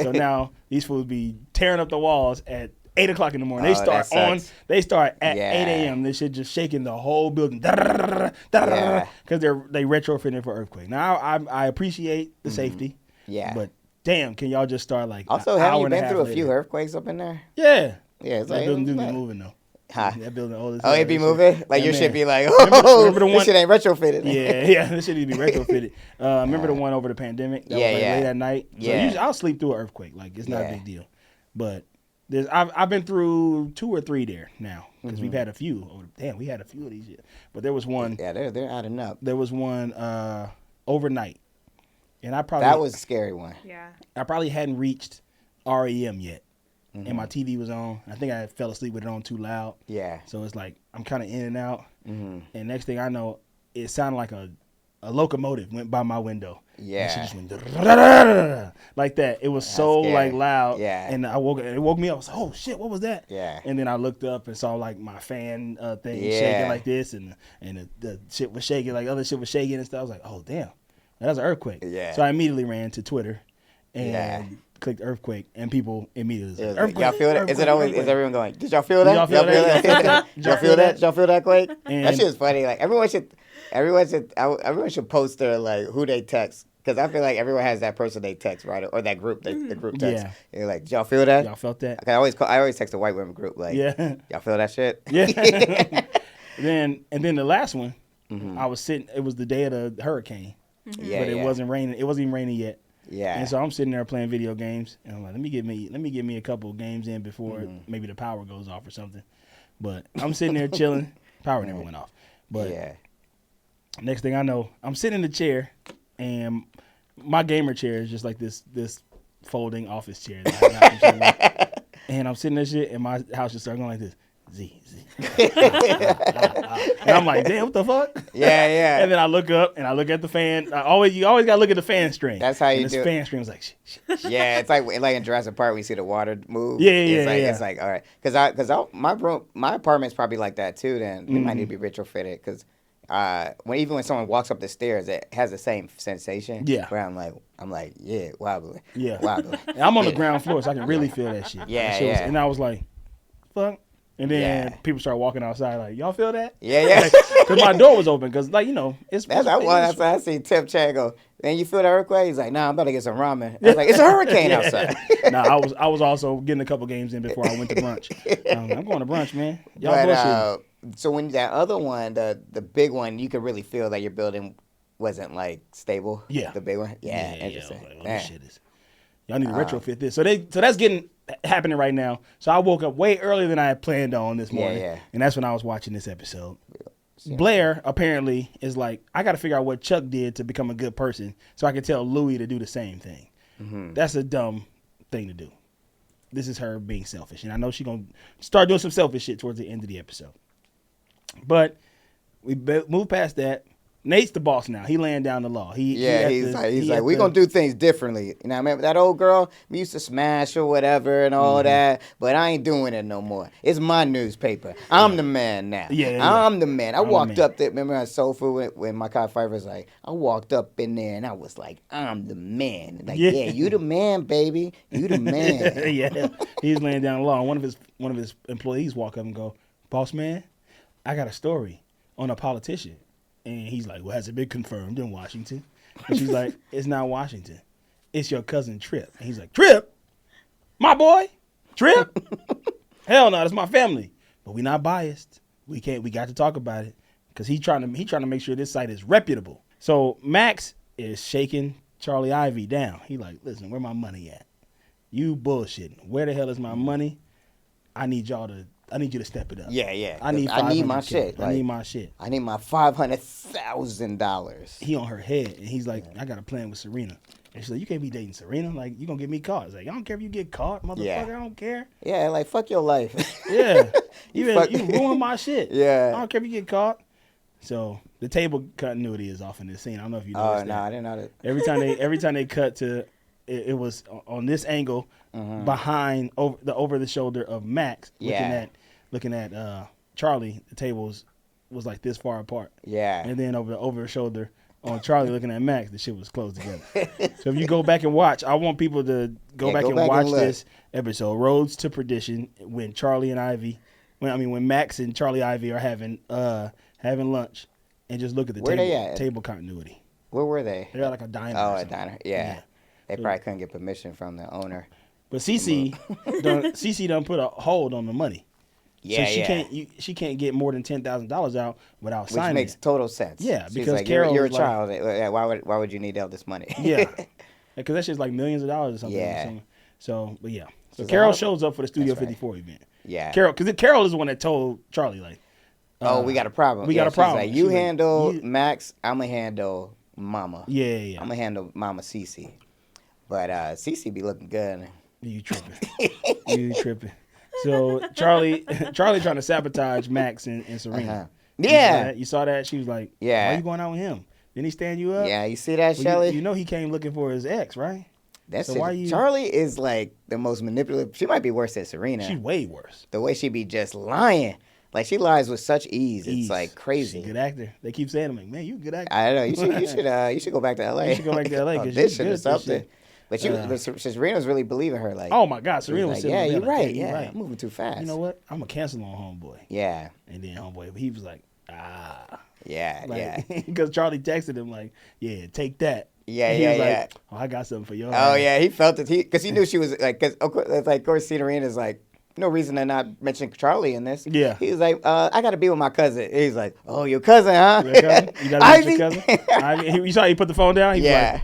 So now these fools be tearing up the walls at 8 o'clock in the morning. Oh, that sucks. They start at Yeah. 8 a.m. This shit just shaking the whole building. Yeah. Because they retrofitting for earthquake. Now I appreciate the safety. Yeah. But damn, can y'all just start like Also, an haven't hour you and a been half through a later? few earthquakes up in there? Yeah. Yeah, it's That like, building do be like- moving though. Huh? That building old as Oh, hell. it be That shit- moving? Like, Yeah, your man. shit be like, remember the one- this shit ain't retrofitted. Yeah, this shit need to be retrofitted. Remember the one over the pandemic? That Yeah, was like yeah. late at night. So Yeah. usually I'll sleep through an earthquake. Like it's not a Yeah. big deal. But I've been through 2 or 3 there now because we've had a few. Oh, damn, we had a few of these. But there was one. Yeah, they're adding up. There was one overnight, and That was a scary one. Yeah. I probably hadn't reached REM yet, and my TV was on. I think I fell asleep with it on too loud. Yeah. So it's like I'm kind of in and out. Mm-hmm. And next thing I know, it sounded like a locomotive went by my window. Yeah. And she just went like that. It was so scary. like loud. Yeah. And it woke me up. I was like, oh shit, what was that? Yeah. And then I looked up and saw like my fan thing Yeah. shaking like this, and the shit was shaking, like other shit was shaking and stuff. I was like, oh damn, that's an earthquake. Yeah. So I immediately ran to Twitter and Yeah. clicked earthquake, and people immediately It was said, like, y'all feel that? Is it earthquake, always? Is earthquake. everyone going? Did y'all feel that? Did y'all feel that? Did y'all feel that? Did y'all feel that quake? That And- shit is funny. Like everyone should post their like who they text. Because I feel like everyone has that person they text, right? Or that group, the group text. Yeah. And you're like, did y'all feel that? Y'all felt that? I always text the white women group, like, Yeah. y'all feel that shit? Yeah. then the last one, I was sitting. It was the day of the hurricane, Yeah, but it wasn't raining. It wasn't even raining yet. Yeah. And so I'm sitting there playing video games, and I'm like, let me get me a couple of games in before maybe the power goes off or something. But I'm sitting there chilling. Power never went off. But yeah. next thing I know, I'm sitting in the chair, and my gamer chair is just like this folding office chair. That I got from Chevrolet. And I'm sitting there shit, and my house just started going like this. Z. And I'm like, damn, what the fuck? Yeah. And then I look up and I look at the fan. You always gotta look at the fan string. That's how you and do this it. fan string was like, shh. Yeah, it's like in Jurassic Park, we see the water move. Yeah. It's like all right, because my apartment's probably like that too. Then we might need to be retrofitted because when someone walks up the stairs, it has the same sensation. Yeah. Where I'm like, yeah, wobbly. Yeah. Wobbly. And I'm on the ground floor, so I can really feel that shit. Yeah, That shit was- yeah. and I was like, fuck. And then Yeah. people start walking outside like, y'all feel that? Yeah. Because my door was open. Because it's That's why I see Tip Chan go, man, you feel the earthquake? He's like, nah, I'm about to get some ramen. I was like, it's a hurricane outside. Nah, I was also getting a couple games in before I went to brunch. I'm going to brunch, man. Y'all bullshit. So when that other one, the big one, you could really feel that your building wasn't like stable. Yeah. The big one. Yeah. I Interesting. was like, Man. this shit is. Y'all need to retrofit this. So that's happening right now. So I woke up way earlier than I had planned on this morning. Yeah. And that's when I was watching this episode. Blair apparently is like, I got to figure out what Chuck did to become a good person so I can tell Louie to do the same thing. That's a dumb thing to do. This is her being selfish. And I know she's going to start doing some selfish shit towards the end of the episode. But we move past that. Nate's the boss now. He laying down the law. He's like, we gonna do things differently. You know, I mean, that old girl, we used to smash or whatever and all that, but I ain't doing it no more. It's my newspaper. I'm the man now. Yeah. I'm the man. I walked man. up there. Remember on Soul Food when my Kai Pfeiffer was like, I walked up in there and I was like, I'm the man. Like, yeah, you the man, baby. You the man. Yeah. He's laying down the law. And one of his employees walk up and go, boss man, I got a story on a politician. And he's like, well, has it been confirmed in Washington? And she's like, it's not Washington. It's your cousin Trip. And he's like, Trip? My boy? Trip? Hell no, that's my family. But we not biased. We got to talk about it. Because he trying to make sure this site is reputable. So Max is shaking Charlie Ivy down. He like, listen, where my money at? You bullshitting. Where the hell is my money? I need you to step it up. Yeah. I need my shit. I need my shit. I need my $500,000. He on her head, and he's like, I got a plan with Serena. And she's like, you can't be dating Serena. Like, you going to get me caught. It's like, I don't care if you get caught, motherfucker. Yeah. I don't care. Yeah, like, fuck your life. Yeah. You fuck- ruined my shit. Yeah. I don't care if you get caught. So the table continuity is off in this scene. I don't know if you noticed that. I didn't know that. Every time they cut to, it was on this angle behind over the shoulder of Max looking at Charlie. The tables was like this far apart. Yeah. And then over the shoulder on Charlie looking at Max, the shit was close together. So if you go back and watch, I want people to go back and watch this episode, Roads to Perdition, when Max and Charlie Ivy are having lunch, and just look at the table continuity. Where were they? They're at like a diner. Oh, a diner. Yeah. They probably couldn't get permission from the owner. But Cece done put a hold on the money. Yeah, so she can't get more than $10,000 out without signing. Which makes total sense. Yeah, She's because like, Carol you're a was child. Why would you need all this money? Yeah, because that shit's like millions of dollars or something. Yeah. So, but yeah. So She's Carol like, shows up for the Studio That's right. 54 event. Yeah. Because Carol is the one that told Charlie like, we got a problem. We got a problem. She's like, you She's like, handle Max. I'm gonna handle Mama. Yeah. I'm gonna handle Mama Cece. But Cece be looking good. You tripping. So Charlie trying to sabotage Max and Serena. Yeah. You saw that? She was like, Yeah. why you going out with him? Didn't he stand you up? Yeah, you see that, Well, Shelly? you know he came looking for his ex, right? That's so it. why you- Charlie is like the most manipulative. She might be worse than Serena. She's way worse. The way she be just lying. Like, she lies with such ease. It's like crazy. She's a good actor. They keep saying, I'm like, man, you a good actor. I don't know. You should go back to LA. You should go back to LA 'cause audition you're good or at this something. shit. But Serena was really believing her. Like, oh my God, Serena was like, sitting yeah, there you're like, right. you're Yeah, right. I'm moving too fast. You know what? I'm gonna cancel on homeboy. Yeah, And then homeboy, he was like, yeah, yeah. because Charlie texted him like, yeah, take that. Yeah, And he was yeah. like, oh, I got something for you. Oh yeah, he felt it. Because he knew she was like, because of course, Serena's like, no reason to not mention Charlie in this. Yeah. He was like, I got to be with my cousin. He's like, oh, your cousin, huh? Your cousin? You got to Ivy? your cousin? Ivy? You saw he put the phone down? He was Yeah.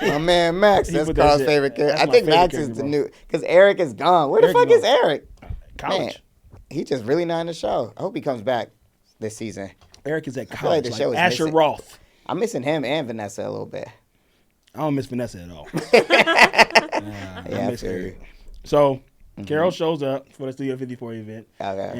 My man Max, He that's put that Carl's shit- favorite character. that's I my think favorite Max is character, the bro. new, because Eric is gone. Where the Eric fuck is is Eric? like, college. He just really not in the show. I hope he comes back this season. Eric is at feel like college. the Like show is Asher missing- Roth. I'm missing him and Vanessa a little bit. I don't miss Vanessa at all. Yeah, I miss feel her. you. So Carol shows up for the Studio 54 event, Okay.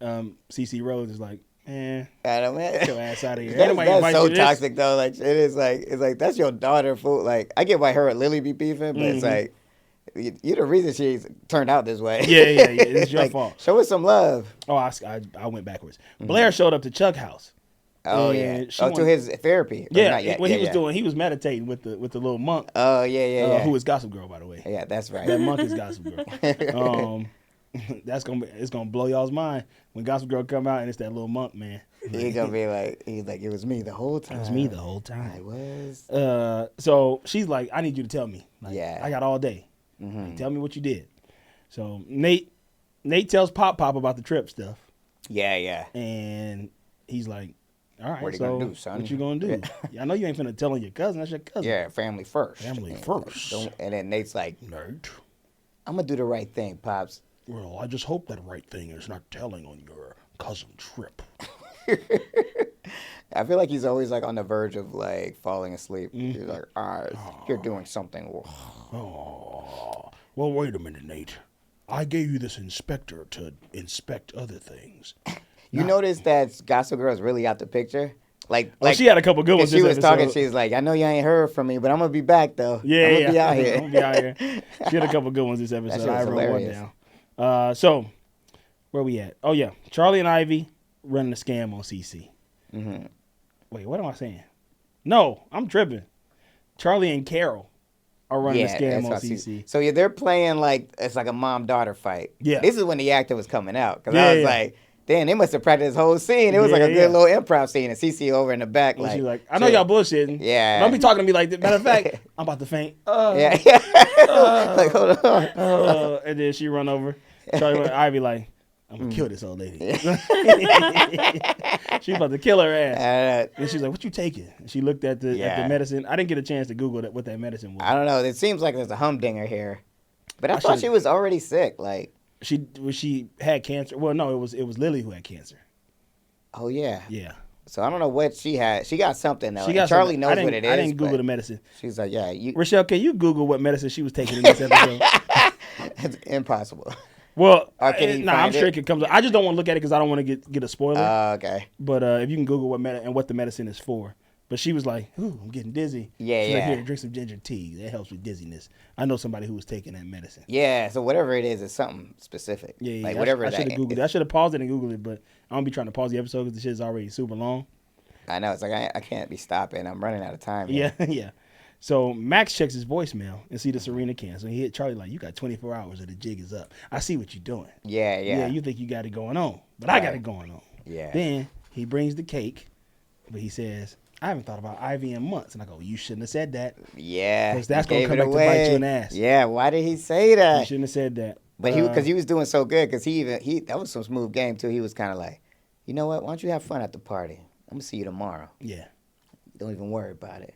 and CC Rhodes is like, I don't know. get your ass out of here. Ain't nobody That's invite so you to this. toxic though. Like it's like that's your daughter, fool. Like I get why her and Lily be beefing, but it's like you're the reason she's turned out this way. Yeah. It's your Like, fault. Show us some love. Oh, I went backwards. Blair showed up to Chuck House. Oh And yeah. she To wanted- his therapy. Or Yeah, not yet. what Yeah, he was yeah. doing, he was meditating with the little monk, Oh yeah. who is Gossip Girl, by the way. Yeah, that's right. That monk is Gossip Girl. It's gonna blow y'all's mind when Gossip Girl come out and it's that little monk man. He's gonna be like, it was me the whole time. It was me the whole I time. was. So she's like, I need you to tell me. Like, Yeah. I got all day. Mm-hmm. Like, tell me what you did. So Nate tells Pop about the trip stuff, Yeah. and he's like, all right, What you so gonna do, son? what you gonna do? I know you ain't finna tell on your cousin. That's your cousin. Yeah, family first. Family And first. And then Nate's like, Nate. I'm gonna do the right thing, Pops. Well, I just hope that right thing is not telling on your cousin trip. I feel like he's always like on the verge of like falling asleep. Mm-hmm. He's like, you're doing something. Oh, well, wait a minute, Nate. I gave you this inspector to inspect other things. You notice that Gossip Girl is really out the picture? Like She had a couple good ones. She this was talking. episode. She's like, I know you ain't heard from me, but I'm gonna be back though. Yeah, I'm gonna be out here. I'm gonna be out here. She had a couple good ones this episode. shit was I wrote one hilarious. down. So, where we at? Oh yeah, Charlie and Ivy running a scam on CC. Mm-hmm. Wait, what am I saying? No, I'm tripping. Charlie and Carol are running a scam on that's what I CC. see. So yeah, they're playing like it's like a mom-daughter fight. Yeah. This is when the actor was coming out because Yeah, I was yeah. like, damn, they must have practiced this whole scene. It was like a Yeah, good yeah. little improv scene, and CC over in the back And like, she's like, I know y'all bullshitting. Yeah. Don't be talking to me like that. Matter of fact, I'm about to faint. yeah, like hold on. And then she run over. Charlie and Ivy like, I'm gonna kill this old lady. She's about to kill her ass. And she's like, "What you taking?" And she looked at the Yeah. medicine. I didn't get a chance to Google what that medicine was. I don't know. It seems like there's a humdinger here, but I I thought should've- she was already sick. Like, She had cancer. Well, no, it was Lily who had cancer. oh yeah. Yeah, So I don't know what she had. She got something though. she and got Charlie something. knows what it is. I didn't Google but the medicine. She's like, yeah, Rochelle, can you Google what medicine she was taking in this episode? it's impossible. Well, Or can you I'm find sure it? it comes up. I just don't want to look at it because I don't want to get a spoiler. Okay. But if you can Google what the medicine is for. But she was like, "Ooh, I'm getting dizzy." Yeah, She's like, yeah. "Here, drink some ginger tea. That helps with dizziness." I know somebody who was taking that medicine. Yeah. So whatever it is, it's something specific. Yeah, Like I whatever should have that. Googled it. I should have paused it and Googled it, but I don't be trying to pause the episode because the shit is already super long. I know. It's like I can't be stopping. I'm running out of time. Yeah, here. yeah. So Max checks his voicemail and see the Serena cancel. He hit Charlie like, "You got 24 hours or the jig is up. I see what you're doing. Yeah. Yeah, you think you got it going on, but I got Right. it going on." Yeah. Then he brings the cake, but he says, "I haven't thought about Ivy in months." And I go, "You shouldn't have said that. Yeah. 'Cause that's he gonna gave come it back to bite away. you in the ass. Yeah. Why did he say You that? shouldn't have said that." But because he was doing so good, because he that was some smooth game too. He was kind of like, you know what? Why don't you have fun at the party? I'm gonna see you tomorrow. Yeah. Don't even worry about it.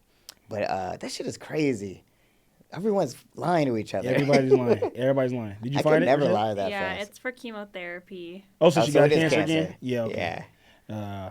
But that shit is crazy. Everyone's lying to each other. Everybody's lying. Everybody's lying. Did you I find could it? never Rochelle? lie that Yeah, fast. it's for chemotherapy. Oh, so Oh, she so got it is cancer again? cancer. Yeah. Okay. Yeah.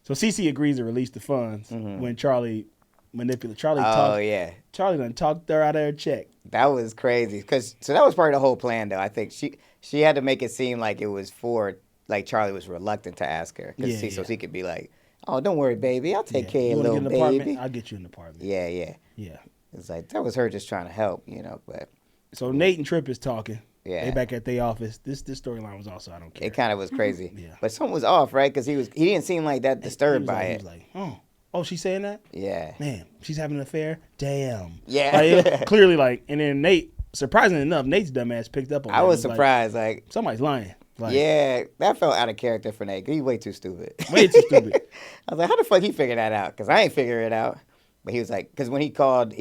So Cece agrees to release the funds when Charlie manipulates. Charlie yeah. Charlie done talked her out of her check. That was crazy. So that was part of the whole plan, though. I think she had to make it seem like it was for, like Charlie was reluctant to ask her. So he could be like, oh, don't worry, baby. I'll take care You of wanna little get an apartment? baby. I'll get you an apartment. Yeah, yeah. Yeah. It's like, that was her just trying to help, but So Nate and Tripp is talking. Yeah. They back at their office. This storyline was also I don't care. it kind of was crazy. Yeah. But something was off, right? Because he didn't seem like that disturbed He was by like, it. He was like, Oh, she's saying that? Yeah. Man, she's having an affair? Damn. Yeah. Like, clearly, like, and then Nate, surprisingly enough, Nate's dumbass picked up on that. I was Like, surprised. Like, somebody's lying. Like, yeah, that felt out of character for Nate. He's way too stupid. Way too stupid. I was like, how the fuck he figured that out? Because I ain't figure it out. But he was like, because when he called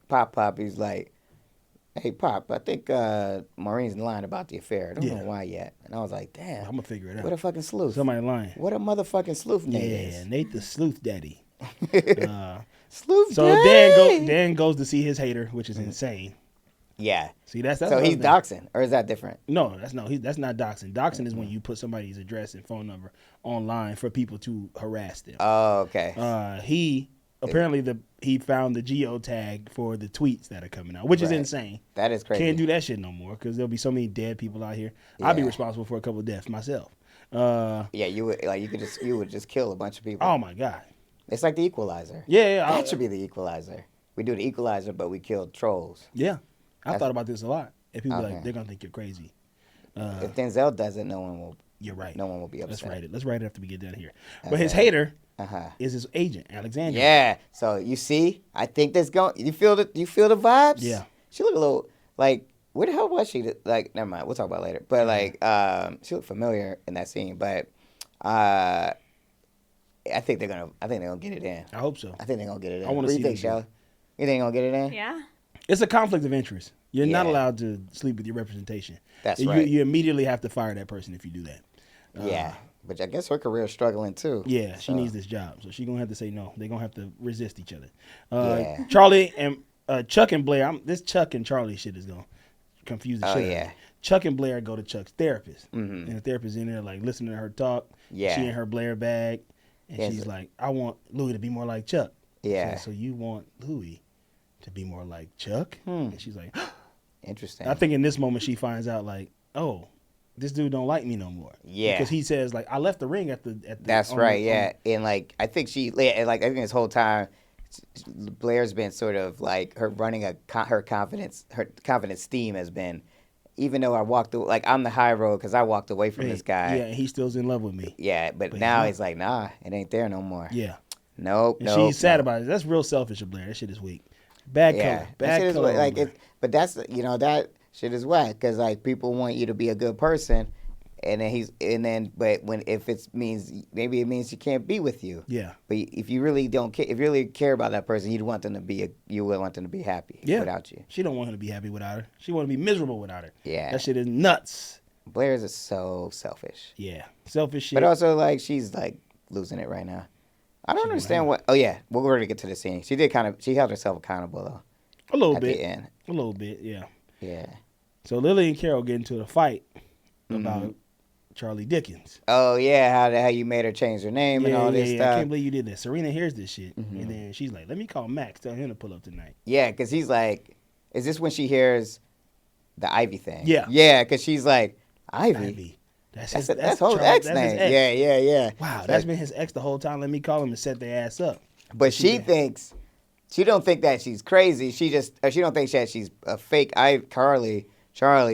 Pop, he was like, hey, Pop, I think Maureen's lying about the affair. I don't know why yet. And I was like, damn. I'm going to figure it out. What a fucking sleuth. Somebody lying. What a motherfucking sleuth Nate is. Yeah, Nate the sleuth daddy. Sleuth So daddy. Dan goes to see his hater, which is insane. Yeah. See, that's so he's doxing, or is that different? No, that's not doxing. Doxing is when you put somebody's address and phone number online for people to harass them. Oh, okay. He found the geotag for the tweets that are coming out, which is insane. That is crazy. Can't do that shit no more because there'll be so many dead people out here. I'd be responsible for a couple of deaths myself. Yeah, you would just kill a bunch of people. Oh my God. It's like the Equalizer. Yeah. That should be the Equalizer. We do the Equalizer, but we kill trolls. Yeah. I thought about this a lot. If people like, they're gonna think you're crazy. If Denzel does it, no one will. You're right. No one will be upset. Let's write it after we get done here. But his hater is his agent, Alexandria. Yeah. So you see, I think that's going. You feel the vibes? Yeah. She looked a little like. Where the hell was she? Like, never mind. We'll talk about it later. But like, she looked familiar in that scene. But I think they're gonna get it in. I hope so. I think they're gonna get it in. I want to see. What do see you think, Shelly? You think they're gonna get it in? Yeah. It's a conflict of interest. You're not Yeah. allowed to sleep with your representation. That's right. You immediately have to fire that person if you do that. Yeah. But I guess her career is struggling too. Yeah, she So, needs this job, so she's gonna have to say no. They're gonna have to resist each other. Yeah. Charlie and Chuck and Blair. This Chuck and Charlie shit is gonna confuse the shit out of me. yeah. Chuck and Blair go to Chuck's therapist, Mhm. and the therapist in there like listening to her talk. Yeah. She in her Blair bag, and Yes. she's like, "I want Louis to be more like Chuck." Yeah. So you want Louis to be more like Chuck? And she's like, Interesting. I think in this moment she finds out like, oh, this dude don't like me no more. Yeah. Because he says like, I left the ring at the. That's right. Yeah. And like, I think I think this whole time, Blair's been sort of like her running her confidence steam has been, even though I walked away, like I'm the high road because I walked away from this guy. Yeah, he still's in love with me. Yeah, but now he's like, nah, it ain't there no more. Yeah. Nope. And she's sad about it. That's real selfish of Blair. That shit is weak. Bad color. Bad That color. shit is but that's that shit is whack because like people want you to be a good person, and then if it means maybe it means she can't be with you. Yeah. But if you really don't care, if you really care about that person, you would want them to be happy without you. She don't want him to be happy without her. She want to be miserable without her. Yeah. That shit is nuts. Blair's is so selfish. Yeah. Selfish shit. But also like she's like losing it right now. I don't understand what. Oh yeah, we're going to get to the scene. She held herself accountable though. A little at bit. the end. A little bit. Yeah. Yeah. So Lily and Carol get into a fight about Charlie Dickens. Oh yeah, how you made her change her name and all this stuff. I can't believe you did that. Serena hears this shit, and then she's like, "Let me call Max, tell him to pull up tonight." Yeah, because he's like, is this when she hears the Ivy thing? Yeah. Yeah, because she's like, Ivy? That's whole Charlie- ex that's name. his ex. Yeah. Wow, that's been his ex the whole time. Let me call him and set their ass up. But she thinks, she don't think that she's crazy. She don't think that she's a fake Charlie.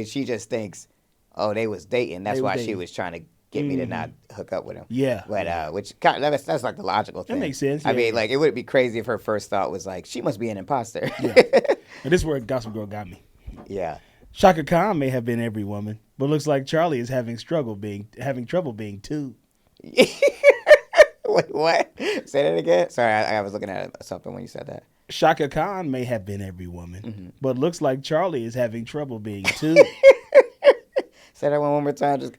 She just thinks, oh, they was dating. That's why she was trying to get me to not hook up with him. Yeah. But which kind of, that's like the logical thing. That makes sense. I yeah. mean, like it would be crazy if her first thought was like, she must be an imposter. Yeah. And this is where Gossip Girl got me. Yeah. Shaka Khan may have been every woman, but looks like Charlie is having trouble being two. Wait, what? Say that again? Sorry, I was looking at something when you said that. Shaka Khan may have been every woman, but looks like Charlie is having trouble being two. Say that one more time. Just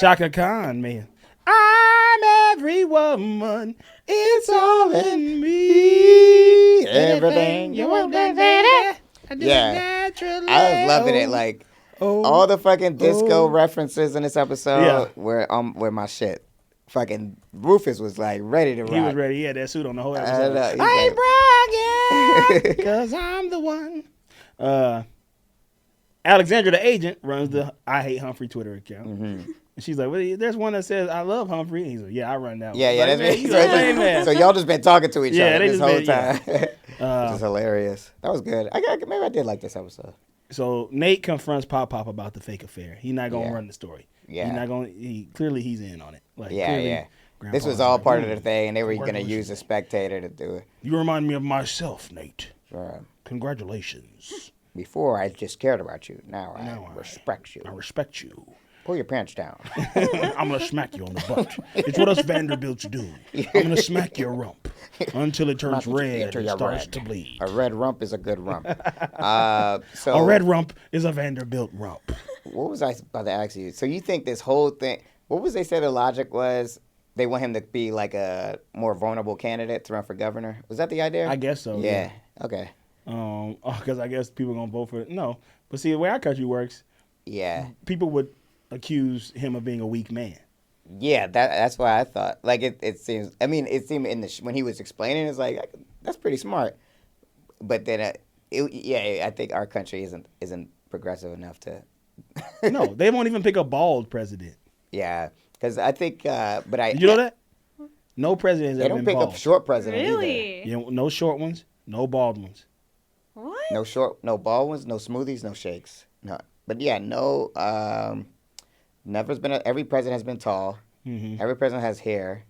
Shaka Khan may have. I'm every woman. It's all in me. Everything you want, baby. I do Yeah. naturally. I was loving it. Like all the fucking disco references in this episode were my shit. Fucking Rufus was like ready to rock. He was ready. He had that suit on the whole I episode. know, he's I ain't bragging because I'm the one. Alexandra, the agent, runs the I Hate Humphrey Twitter account. And she's like, well, there's one that says I love Humphrey. And he's like, yeah, I run that one. Yeah, Like, that's man, right. So y'all just been talking to each other this whole time. Yeah. Which is hilarious. That was good. Maybe I did like this episode. So Nate confronts Pop about the fake affair. He's not gonna Yeah. run the story. Yeah. He's not gonna. Clearly he's in on it. Like Yeah, clearly, yeah. This was all part of the thing, and they were going to use a spectator to do it. You remind me of myself, Nate. Right. Congratulations. Before, I just cared about you. Now I respect you. I respect you. Pull your pants down. I'm going to smack you on the butt. It's what us Vanderbilts do. I'm going to smack your rump until it turns red and starts to bleed. A red rump is a good rump. A red rump is a Vanderbilt rump. What was I about to ask you? So you think this whole thing, what was they say the logic was? They want him to be like a more vulnerable candidate to run for governor? Was that the idea? I guess so. Yeah. Okay. Because I guess people are going to vote for it. No. But see, the way our country works, people would accuse him of being a weak man. Yeah, that's why I thought. Like, it seems, I mean, it seemed when he was explaining, it's like, that's pretty smart. But then, I think our country isn't progressive enough to. No, they won't even pick a bald president. Yeah, because I think, but I. Did you know that? No president's ever been bald. They don't pick a short president Really? either. You know, no short ones, no bald ones. What? No bald ones, no smoothies, no shakes. No, but yeah, no. Never's been. Every president has been tall. Mm-hmm. Every president has hair.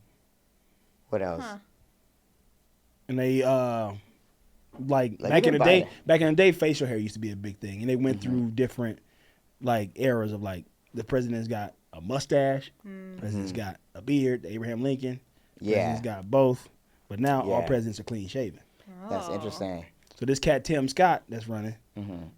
What else? Huh. And they like back in the day, facial hair used to be a big thing, and they went through different like eras of like the president's got a mustache, president's got a beard, Abraham Lincoln, president's got both, but now all presidents are clean shaven. That's interesting. So this cat Tim Scott that's running,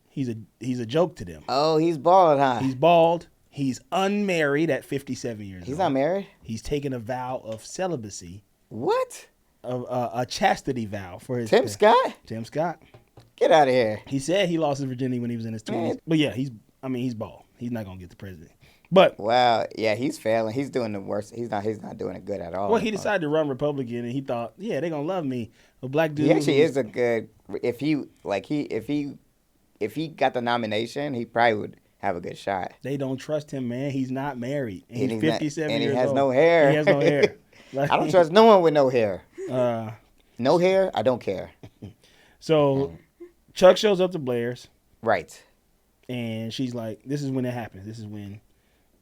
he's a joke to them. Oh, he's bald, huh? He's bald. He's unmarried at 57 years old. He's not married? He's taken a vow of celibacy. What? A chastity vow for his Tim Scott? Tim Scott. Get out of here. He said he lost his virginity when he was in his 20s. But yeah, he's bald. He's not going to get the president. But wow, yeah, he's failing. He's doing the worst. He's not doing it good at all. Well, he decided to run Republican, and he thought, yeah, they're going to love me. A black dude. He actually is a good. If he got the nomination, he probably would have a good shot. They don't trust him, man. He's not married. And he's 57 years old. And he has no hair. He has no hair. Like, I don't trust no one with no hair. No hair, I don't care. So Chuck shows up to Blair's. Right. And she's like, this is when it happens. This is when.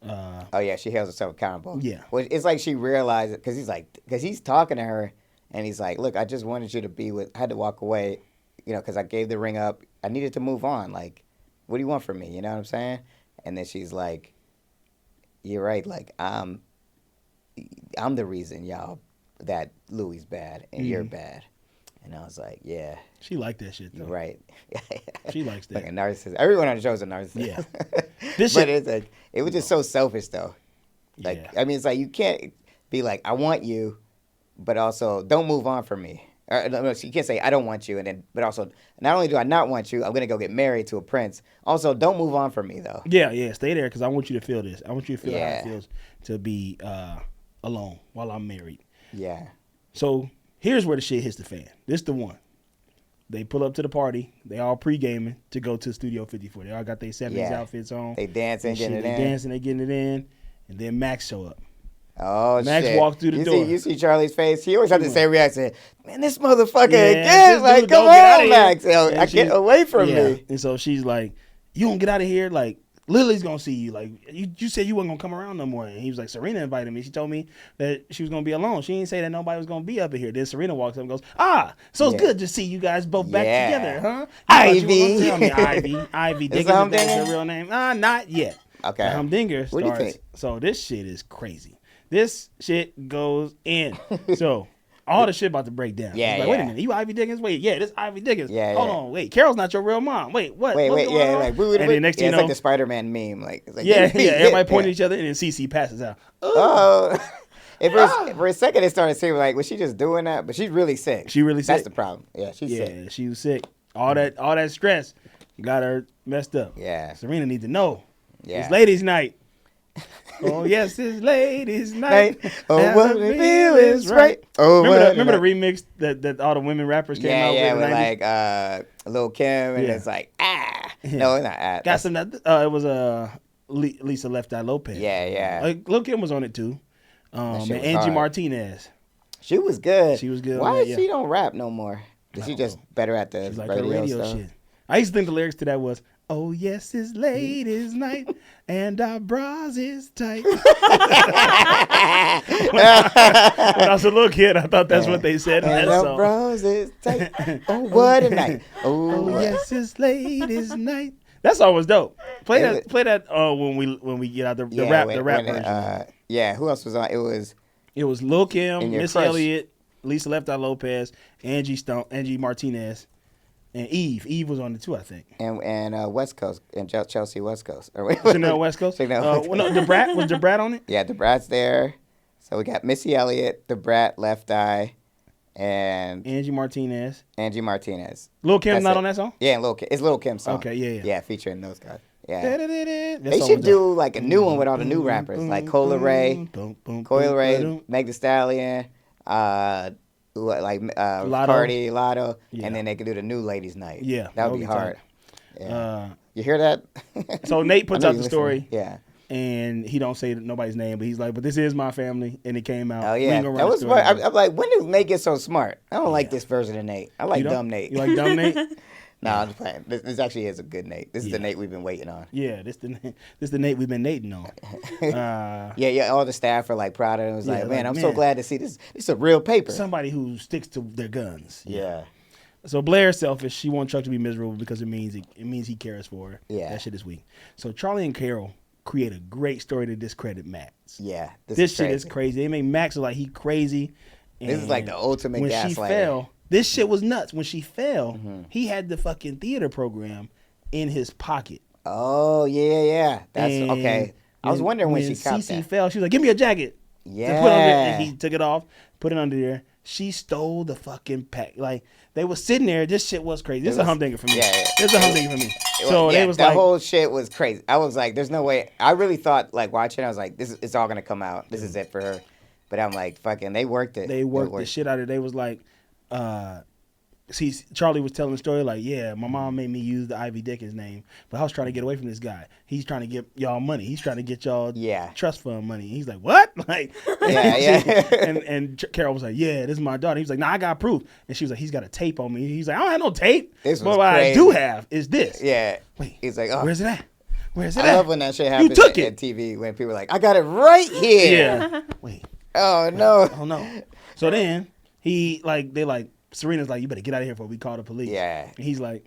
Oh, yeah, she holds herself accountable. Yeah. Well, it's like she realized it because he's talking to her and he's like, look, I just wanted you to be with, I had to walk away, because I gave the ring up. I needed to move on. Like, what do you want from me? You know what I'm saying? And then she's like, you're right. Like, I'm the reason, y'all, that Louie's bad and you're bad. And I was like, yeah. She liked that shit, though. You're right. She likes that. Like a narcissist. Everyone on the show is a narcissist. Yeah. But it was just so selfish, though. Like, yeah. I mean, it's like you can't be like, I want you, but also don't move on from me. Or, no, you can't say, I don't want you, but also, not only do I not want you, I'm going to go get married to a prince. Also, don't move on from me, though. Yeah, stay there because I want you to feel this. I want you to feel how it feels to be alone while I'm married. Yeah. So here's where the shit hits the fan. This the one. They pull up to the party. They all pre-gaming to go to Studio 54. They all got their 70s outfits on. They dancing, getting it in. They dancing, they getting it in. And then Max show up. Oh, Max shit. walked through the door. You see Charlie's face? He always had the same reaction. Man, this motherfucker this again. Like, dude come don't get on, Max. I get away from me. And so she's like, you don't get out of here? Like, Lily's going to see you. Like, you said you weren't going to come around no more. And he was like, Serena invited me. She told me that she was going to be alone. She didn't say that nobody was going to be up in here. Then Serena walks up and goes, so it's good to see you guys both back together, huh? Ivy. Tell me, Ivy Diggins, is that her real name? Not yet. Okay. The Humdinger starts. What do you think? So this shit is crazy. This shit goes in. So all the shit about to break down. Yeah, like, wait a minute, you Ivy Diggins? Wait, this Ivy Diggins. Hold on, wait, Carol's not your real mom. Wait, what? Wait, yeah, like, and then next thing you know, it's like the Spider-Man meme. Like, everybody pointing at each other, and then CC passes out. Oh. For a second, it started seeming like, was she just doing that? But she's really sick. She really sick. That's the problem. Yeah, she's sick. Yeah, she was sick. All that stress got her messed up. Yeah. Serena needs to know. Yeah. It's ladies' night. Oh, yes, it's ladies' night. Oh, what we feel is right. Oh, remember the remix that all the women rappers came out with? Yeah, in the with 90s? like Lil Kim, and it's like, No, it's not Got some that, it was Lisa Left Eye Lopez. Yeah. Like, Lil Kim was on it too. And Angie Martinez. She was good. She was good. Why she don't rap no more? Is she just better at the She's like radio the radio stuff? shit. I used to think the lyrics to that was, Oh, yes, it's ladies' night, and our bras is tight. When I was a little kid, I thought that's what they said in And that our song. bras is tight. Oh, what a night. Oh, yes, it's ladies' night. That song was dope. Play that when we get out the rap version. Yeah, who else was on? It was Lil' Kim, And Your Missy Crush. Elliott, Lisa Left Eye Lopez, Angie Martinez, and Eve. Eve was on it too, I think. and West Coast and Chelsea West Coast. Chanel West Coast. Chanel. The Brat was the Brat on it. Yeah, the Brat's there. So we got Missy Elliott, the Brat, Left Eye, and Angie Martinez. Lil' Kim's That's not it. on that song. Yeah, Lil' Kim. It's Lil' Kim's song. Okay, yeah. Yeah, featuring those guys. Yeah. They They should do like a new one with all the new rappers, like Coyle Ray, Meg Thee Stallion, Cardi, Lotto, Yeah. and then they could do the new ladies' night. Yeah, that would be hard. tight. Yeah. You hear that? So Nate puts I know out you the listening. story. Yeah. And he don't say nobody's name, but he's like, "But this is my family," and it came out. Oh We yeah, ain't gonna that run the was story smart. now. I'm like, when did Nate get so smart? I don't like this version of Nate. I like You don't? dumb Nate. You like dumb Nate? No, I'm just playing. This actually is a good Nate. This is the Nate we've been waiting on. Yeah, this the Nate we've been Nating on. Yeah. All the staff are like proud of it. It was Yeah, like, man, like, I'm so man. glad to see this. It's a real paper. Somebody who sticks to their guns. Yeah. So Blair's selfish. She wants Chuck to be miserable because it means he cares for her. Yeah. That shit is weak. So Charlie and Carol create a great story to discredit Max. Yeah. This shit is crazy. They make Max look like he crazy. This is like the ultimate when gaslighting. she fell, this shit was nuts. When she fell, he had the fucking theater program in his pocket. Oh yeah. That's And okay. I was wondering when she caught Cece that. fell, she was like, "Give me a jacket." Yeah. To put under there, and he took it off, put it under there. She stole the fucking pack. Like they were sitting there. This shit was crazy. This is a humdinger for me. Yeah. This is a humdinger for me. So yeah, they was that like, whole shit was crazy. I was like, there's no way. I really thought, like, watching, I was like, it's all gonna come out. This is it for her. But I'm like, fucking, they worked it. they worked the shit out of it. They was like, see, Charlie was telling the story like, yeah, my mom made me use the Ivy Dickens name, but I was trying to get away from this guy. He's trying to get y'all money. He's trying to get y'all trust fund money. He's like, what? Like, and Carol was like, yeah, this is my daughter. He was like, nah, I got proof. And she was like, he's got a tape on me. He's like, I don't have no tape. This but was what crazy. I do have is this. Yeah. Wait, He's like, oh. where's it at? Where's it I at? love when that shit happens took at TV when people are like, I got it right here. Yeah. Wait. Oh no. Oh no. So then Serena's like, you better get out of here before we call the police. Yeah. And he's like,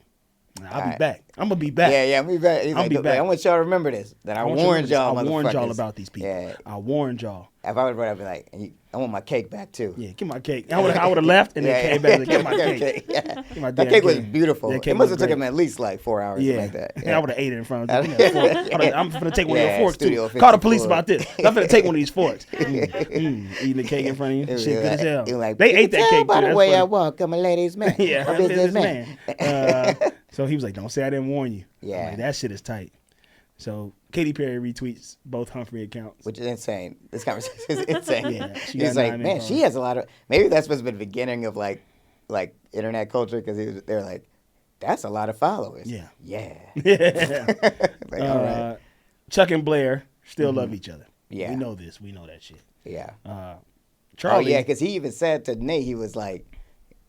nah, I'll be right. back. I'm gonna be back. Yeah, me back. He's like, be back. I want y'all to remember this. That I want you to warned y'all, remember this. I warned y'all motherfuckers. about these people. Yeah. I warned y'all. If I would have been like, I want my cake back too. Yeah, give my cake. I would have left and then came back and get my cake. Yeah. Give my That damn cake was beautiful. That cake It must was have took great. him at least like 4 hours Yeah, like that. I would have ate it in front of you. I'm gonna take one of your Yeah, forks Studio too. Call the 54. police about this. I'm gonna take one of these forks. Eating the cake in front of you. It was Shit, good as hell. it was like, They "You ate can that tell cake by too. the That's way I funny. walk. I'm a ladies' man. Yeah, a businessman. So he was like, "Don't say I didn't warn you." Yeah. I'm like, that shit is tight. So Katy Perry retweets both Humphrey accounts. Which is insane. This conversation is insane. Yeah, she He's got like, 9 man, million she has a lot of. Maybe that's supposed to be the beginning of like internet culture because they're like, that's a lot of followers. Yeah. Yeah. Yeah. Like, all right. Chuck and Blair still love each other. Yeah. We know this. We know that shit. Yeah. Charlie. Oh yeah, because he even said to Nate, he was like,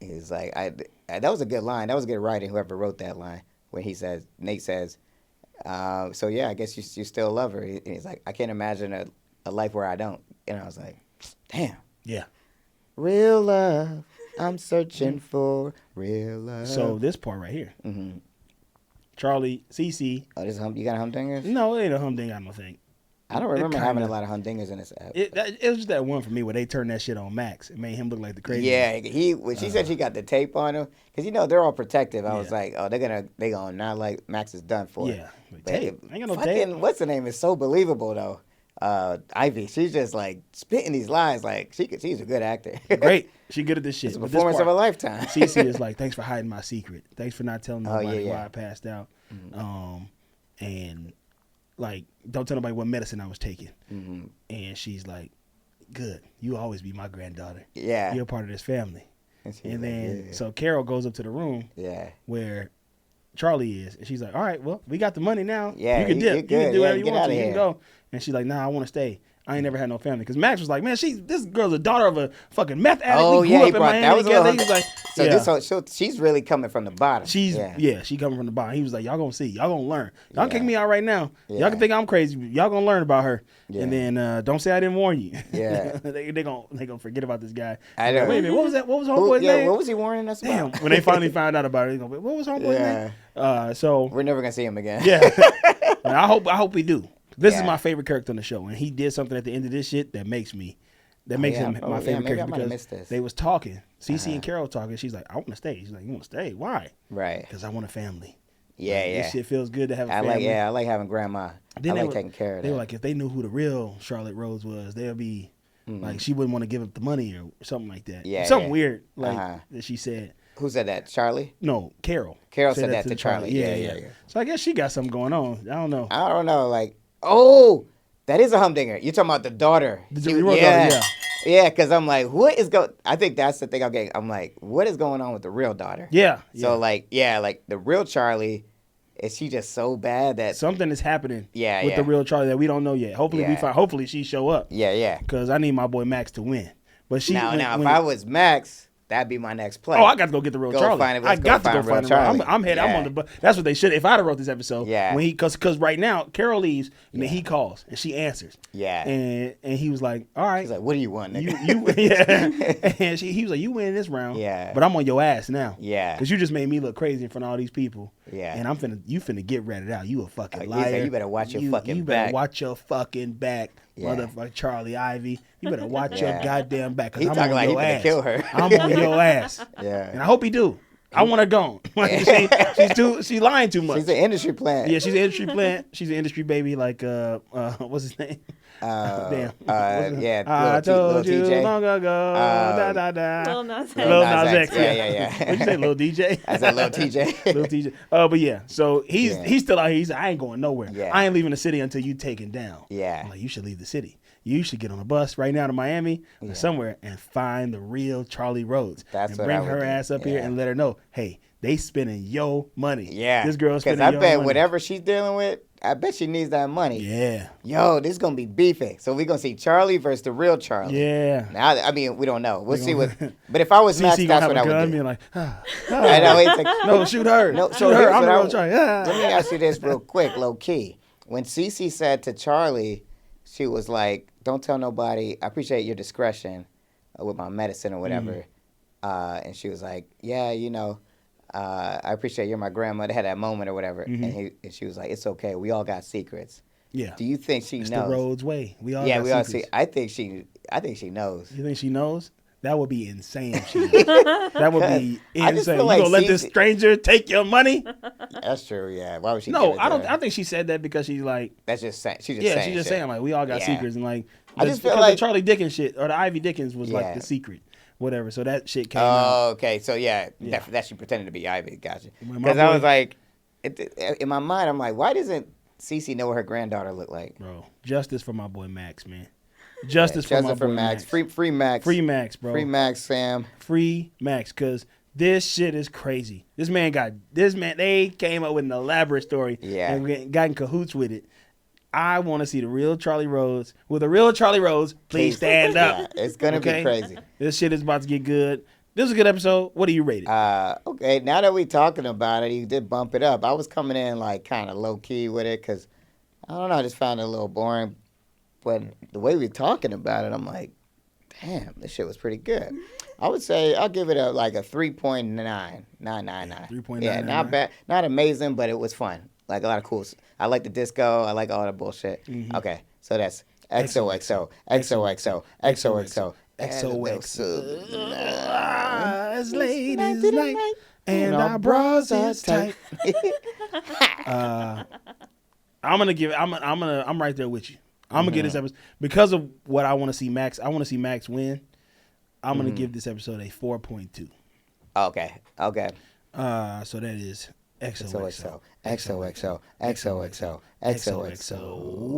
that was a good line. That was good writing. Whoever wrote that line when Nate says. So yeah, I guess you still love her. And he's like, I can't imagine a life where I don't. And I was like, damn. Yeah. Real love, I'm searching for real love. So this part right here. Mm-hmm. Charlie, Cece. Oh, you got humdingers? No, it ain't a humding. I don't think. I don't remember kinda- having a lot of humdingers in this app. It was just that one for me where they turned that shit on Max. It made him look like the crazy. Yeah, when she said she got the tape on him, because they're all protective. I was Yeah. like, oh, they gonna not like Max is done for. Yeah. Like, But tape. Ain't got no fucking, tape. what's the name? Is so believable though. Ivy, she's just like spitting these lines like she's a good actor. Great. She good at this shit. It's a But this performance of part, a lifetime. Cece is like, thanks for hiding my secret. Thanks for not telling nobody yeah. why I passed out. And like, don't tell nobody what medicine I was taking. Mm-hmm. And she's like, good. You always be my granddaughter. Yeah. You're a part of this family. she's And like, then, yeah. so Carol goes up to the room Yeah. where Charlie is. And she's like, all right, well, we got the money now. Yeah, you can you're dip. good. You can do Yeah, whatever you get want outta to. You can here. go. And she's like, nah, I want to stay. I ain't never had no family. Because Max was like, man, this girl's a daughter of a fucking meth addict. Oh, we grew yeah, he up in brought Miami that was a together. little. He was like, So yeah. this whole, she's really coming from the bottom. She coming from the bottom. He was like, y'all gonna see, y'all gonna learn. Y'all Yeah. kick me out right now. Yeah. Y'all can think I'm crazy. Y'all gonna learn about her. Yeah. And then don't say I didn't warn you. Yeah. they gonna forget about this guy. I know. Wait a minute, what was that? What was homeboy's name? What was he warning us Damn. about? When they finally found out about it, they gonna be, what was homeboy's name? So We're never gonna see him again. yeah. And I hope we do. This is Yeah. my favorite character on the show, and he did something at the end of this shit that makes him my favorite maybe I character might have missed because this. they was talking. Cece and Carol talking. She's like, I want to stay. She's like, you want to stay? Why? Right. Because I want a family. Yeah, Like, yeah. This shit feels good to have a family. I like having grandma. Then I they like were- taking care of They that. were like, if they knew who the real Charlotte Rhodes was, they'll be like, she wouldn't want to give up the money or something like that. Yeah, Something yeah. weird that she said. Who said that? Charlie? No, Carol. Carol said that to Charlie. Yeah, Yeah. So I guess she got something going on. I don't know. I don't know. Like, oh, that is a humdinger. You're talking about the daughter. The real daughter, yeah. Yeah, because I'm like, what is going? I think that's the thing I'm getting. I'm like, what is going on with the real daughter? Yeah. So like the real Charlie, is she just so bad that? Something is happening Yeah, with yeah. the real Charlie that we don't know yet. Hopefully we Yeah. find. Hopefully she show up. Yeah. Because I need my boy Max to win. But she Now, when- if I was Max, that'd be my next play. Oh, I got to go get the real Go Charlie. find it. I Let's got go to go find find real him. Charlie. I'm headed. I'm Yeah. on the bus. That's what they should. If I'd have wrote this episode, Yeah. when because right now Carol leaves and then he calls and she answers. Yeah. And he was like, all right. He's like, what do you want, nigga? You yeah. And he was like, you win this round. Yeah. But I'm on your ass now. Yeah. Because you just made me look crazy in front of all these people. Yeah. And you finna get ratted out. You a fucking He liar. said, you better watch your fucking You better back. watch your fucking back, Yeah. motherfucker Charlie Ivy. You better watch Yeah. your goddamn back. Cause He I'm talking on like he your finna ass. kill her. I'm on your ass. Yeah. And I hope he do. I want her gone. Like, she's lying too much. She's an industry plant. Yeah, she's an industry plant. She's an industry baby. Like what's his name? Damn. Yeah. I told you TJ. long ago. Da da da. Lil Nas X. Lil Nas X. Yeah. What'd you say, Lil DJ? I said Lil TJ. Lil TJ. But yeah, so Yeah. he's still out here. He's like, I ain't going nowhere. Yeah. I ain't leaving the city until you taken down. Yeah. I'm like, you should leave the city. You should get on a bus right now to Miami or somewhere and find the real Charlie Rhodes. That's and what bring I would her do. ass up here Yeah. and let her know, hey, they spending your money. Yeah. This girl's Because spending I your bet money. whatever she's dealing with, I bet she needs that money. Yeah. Yo, this is going to be beefy. So we're going to see Charlie versus the real Charlie. Yeah. Now, I mean, we don't know. We'll see what. But if I was Max, CC gonna that's have what a I would gun do. being like, I know. It's like, no, shoot her. No, shoot so her. here's I'm what the I real would- Charlie. Let me ask you this real quick, low key. When Cece said to Charlie, she was like, "Don't tell nobody. I appreciate your discretion with my medicine or whatever." And she was like, "Yeah, I appreciate you're my grandma." They had that moment or whatever, and she was like, "It's okay. We all got secrets." Yeah. Do you think she It's knows? the Rhodes way. We all Yeah, got we all secrets. see. I think she knows. You think she knows? That would be insane if she knows. That would be I just insane. feel You like gonna let this Cece- stranger take your money? That's true. Yeah. Why would she? give No, it I to don't. her? I think she said that because she's like, That's just saying. She's just yeah, saying. she's just shit. saying like we all got Yeah. secrets and like I just feel because like- the Charlie Dickens shit or the Ivy Dickens was Yeah. like the secret, whatever. So that shit came out. Oh, okay. So yeah, Yeah. that she pretended to be Ivy. Gotcha. When my Because I boy- was like, in my mind, I'm like, why doesn't Cece know what her granddaughter looked like? Bro, justice for my boy Max, man. Justice for my Justice boy Max. Max. Free Max. Free Max, bro. Free Max, Sam. Free Max, because this shit is crazy. They came up with an elaborate story Yeah. and got in cahoots with it. I want to see the real Charlie Rhodes. Will the real Charlie Rhodes please stand up? Yeah, it's gonna Okay? be crazy. This shit is about to get good. This is a good episode. What do you rate it? Okay, now that we talking about it, you did bump it up. I was coming in like kind of low key with it because I don't know, I just found it a little boring. But the way we're talking about it, I'm like, damn, this shit was pretty good. I would say I'll give it a 3.9. 999. 3.999. Yeah, not bad. Not amazing, but it was fun. Like a lot of cool. I like the disco. I like all the bullshit. Okay, so that's XOXO, XOXO, XOXO, XOXO. It's ladies night and our bras is tight. I'm right there with you. I'm gonna give this episode because of what I want to see Max. I want to see Max win. I'm gonna give this episode a 4.2. Okay. So that is XOXO. XOXO, XOXO, XOXO.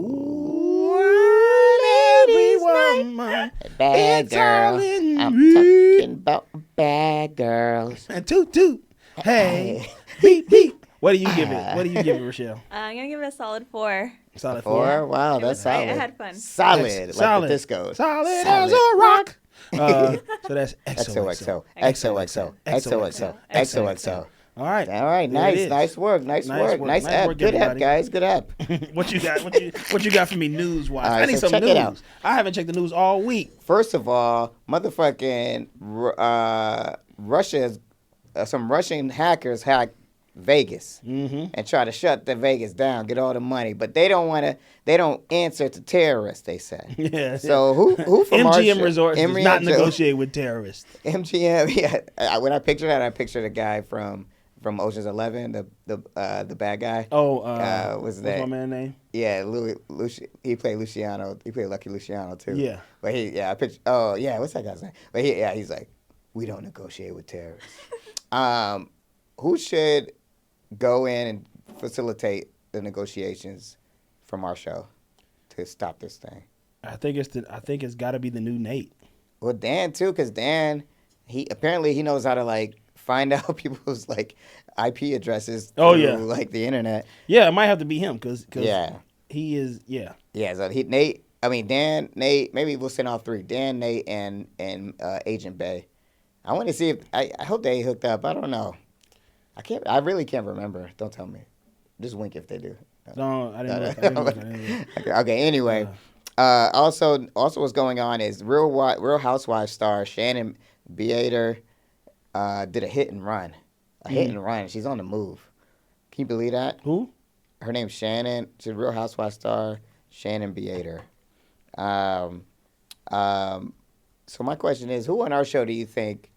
Every woman, Bad it's all girl. in I'm me. talking about bad girls. And toot toot. Hey, beep beep. What do you give it? What do you give it, Rochelle? I'm gonna give it a solid 4. Solid 4? Wow, It that's was great. solid. I had fun. Solid, like Solid. the disco. Solid as a rock. So that's XOXO, XOXO. XOXO, XOXO. All right. All right, There it nice, is. nice work, nice work. Nice app. work, Good app, everybody. guys. Good app. What you got? What you got for me news wise? All right, I need so some check news. it out. I haven't checked the news all week. First of all, motherfucking Russia's some Russian hackers hacked Vegas and try to shut the Vegas down, get all the money, but they don't want to. They don't answer to terrorists. They said. Yeah. So who from our MGM show- Resorts does MGM not negotiate with terrorists. MGM, yeah. When I picture that, I pictured a guy from Ocean's 11, the bad guy. Oh, what's what's that? my man's name? Yeah, he played Luciano. He played Lucky Luciano too. Yeah. But I picture. Oh yeah, what's that guy's name? But he's like, we don't negotiate with terrorists. Who should go in and facilitate the negotiations from our show to stop this thing? I think it's got to be the new Nate. Well, Dan too, because Dan, he knows how to like find out people's like IP addresses. Oh, through, yeah. like the internet. Yeah, it might have to be him because Yeah. he is. Yeah. Yeah, so Dan, Nate, maybe we'll send all three. Dan, Nate, and Agent Bay. I want to see if I hope they hooked up. I don't know. I really can't remember. Don't tell me. Just wink if they do. No, I didn't look. Okay. Anyway, also what's going on is Real Housewives star Shannon Beater did a hit and run. Hit and run. She's on the move. Can you believe that? Who? Her name's Shannon. She's a Real Housewives star, Shannon Beater. So my question is, who on our show do you think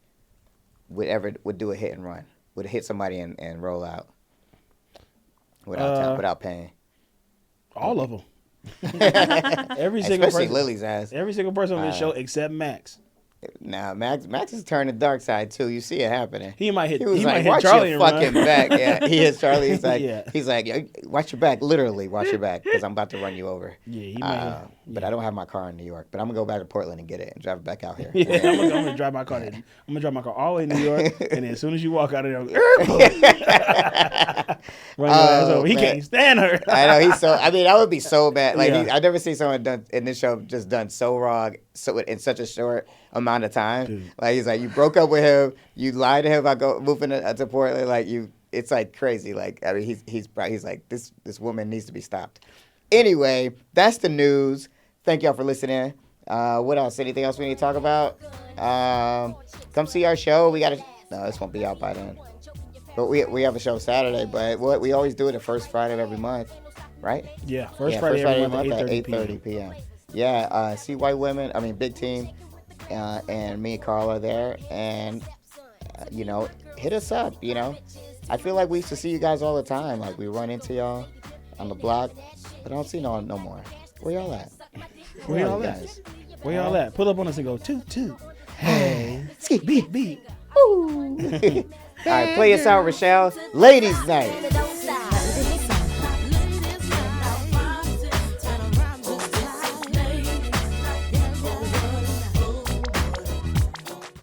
would do a hit and run? Would hit somebody and roll out without paying? All of them. Every single Especially person. Lily's ass. Every single person on this show except Max. Now Max is turning dark side too. You see it happening. He might hit. He was he like, might hit "Watch Charlie your and fucking run. back." Yeah, he hits Charlie. He's like, Yeah. "Watch your back." Literally, watch your back because I'm about to run you over. Yeah, he might. But I don't have my car in New York. But I'm gonna go back to Portland and get it and drive it back out here. Yeah, I'm gonna drive my car. I'm gonna drive my car all the way to New York, and then as soon as you walk out of there, run your ass over. He man. can't stand her. I know he's so. I mean, that would be so bad. Like Yeah. I've never seen someone done in this show just done so wrong, so in such a short amount of time. Dude. Like he's like, you broke up with him, you lied to him about moving to Portland. Like it's like crazy. Like I mean, he's like this woman needs to be stopped. Anyway, that's the news. Thank y'all for listening. What else? Anything else we need to talk about? Come see our show. No, this won't be out by then. But we have a show Saturday. But we always do it the first Friday of every month, right? Yeah, first Friday every month at 8:30 p.m. Yeah, see white women. I mean, big team, and me and Carl are there, and hit us up. I feel like we used to see you guys all the time. Like we run into y'all on the block, but I don't see no more. Where y'all at? Where y'all at? guys? Where y'all at? Pull up on us and go toot toot. Hey, beat beat. All right, play us out, Rochelle. Ladies' night.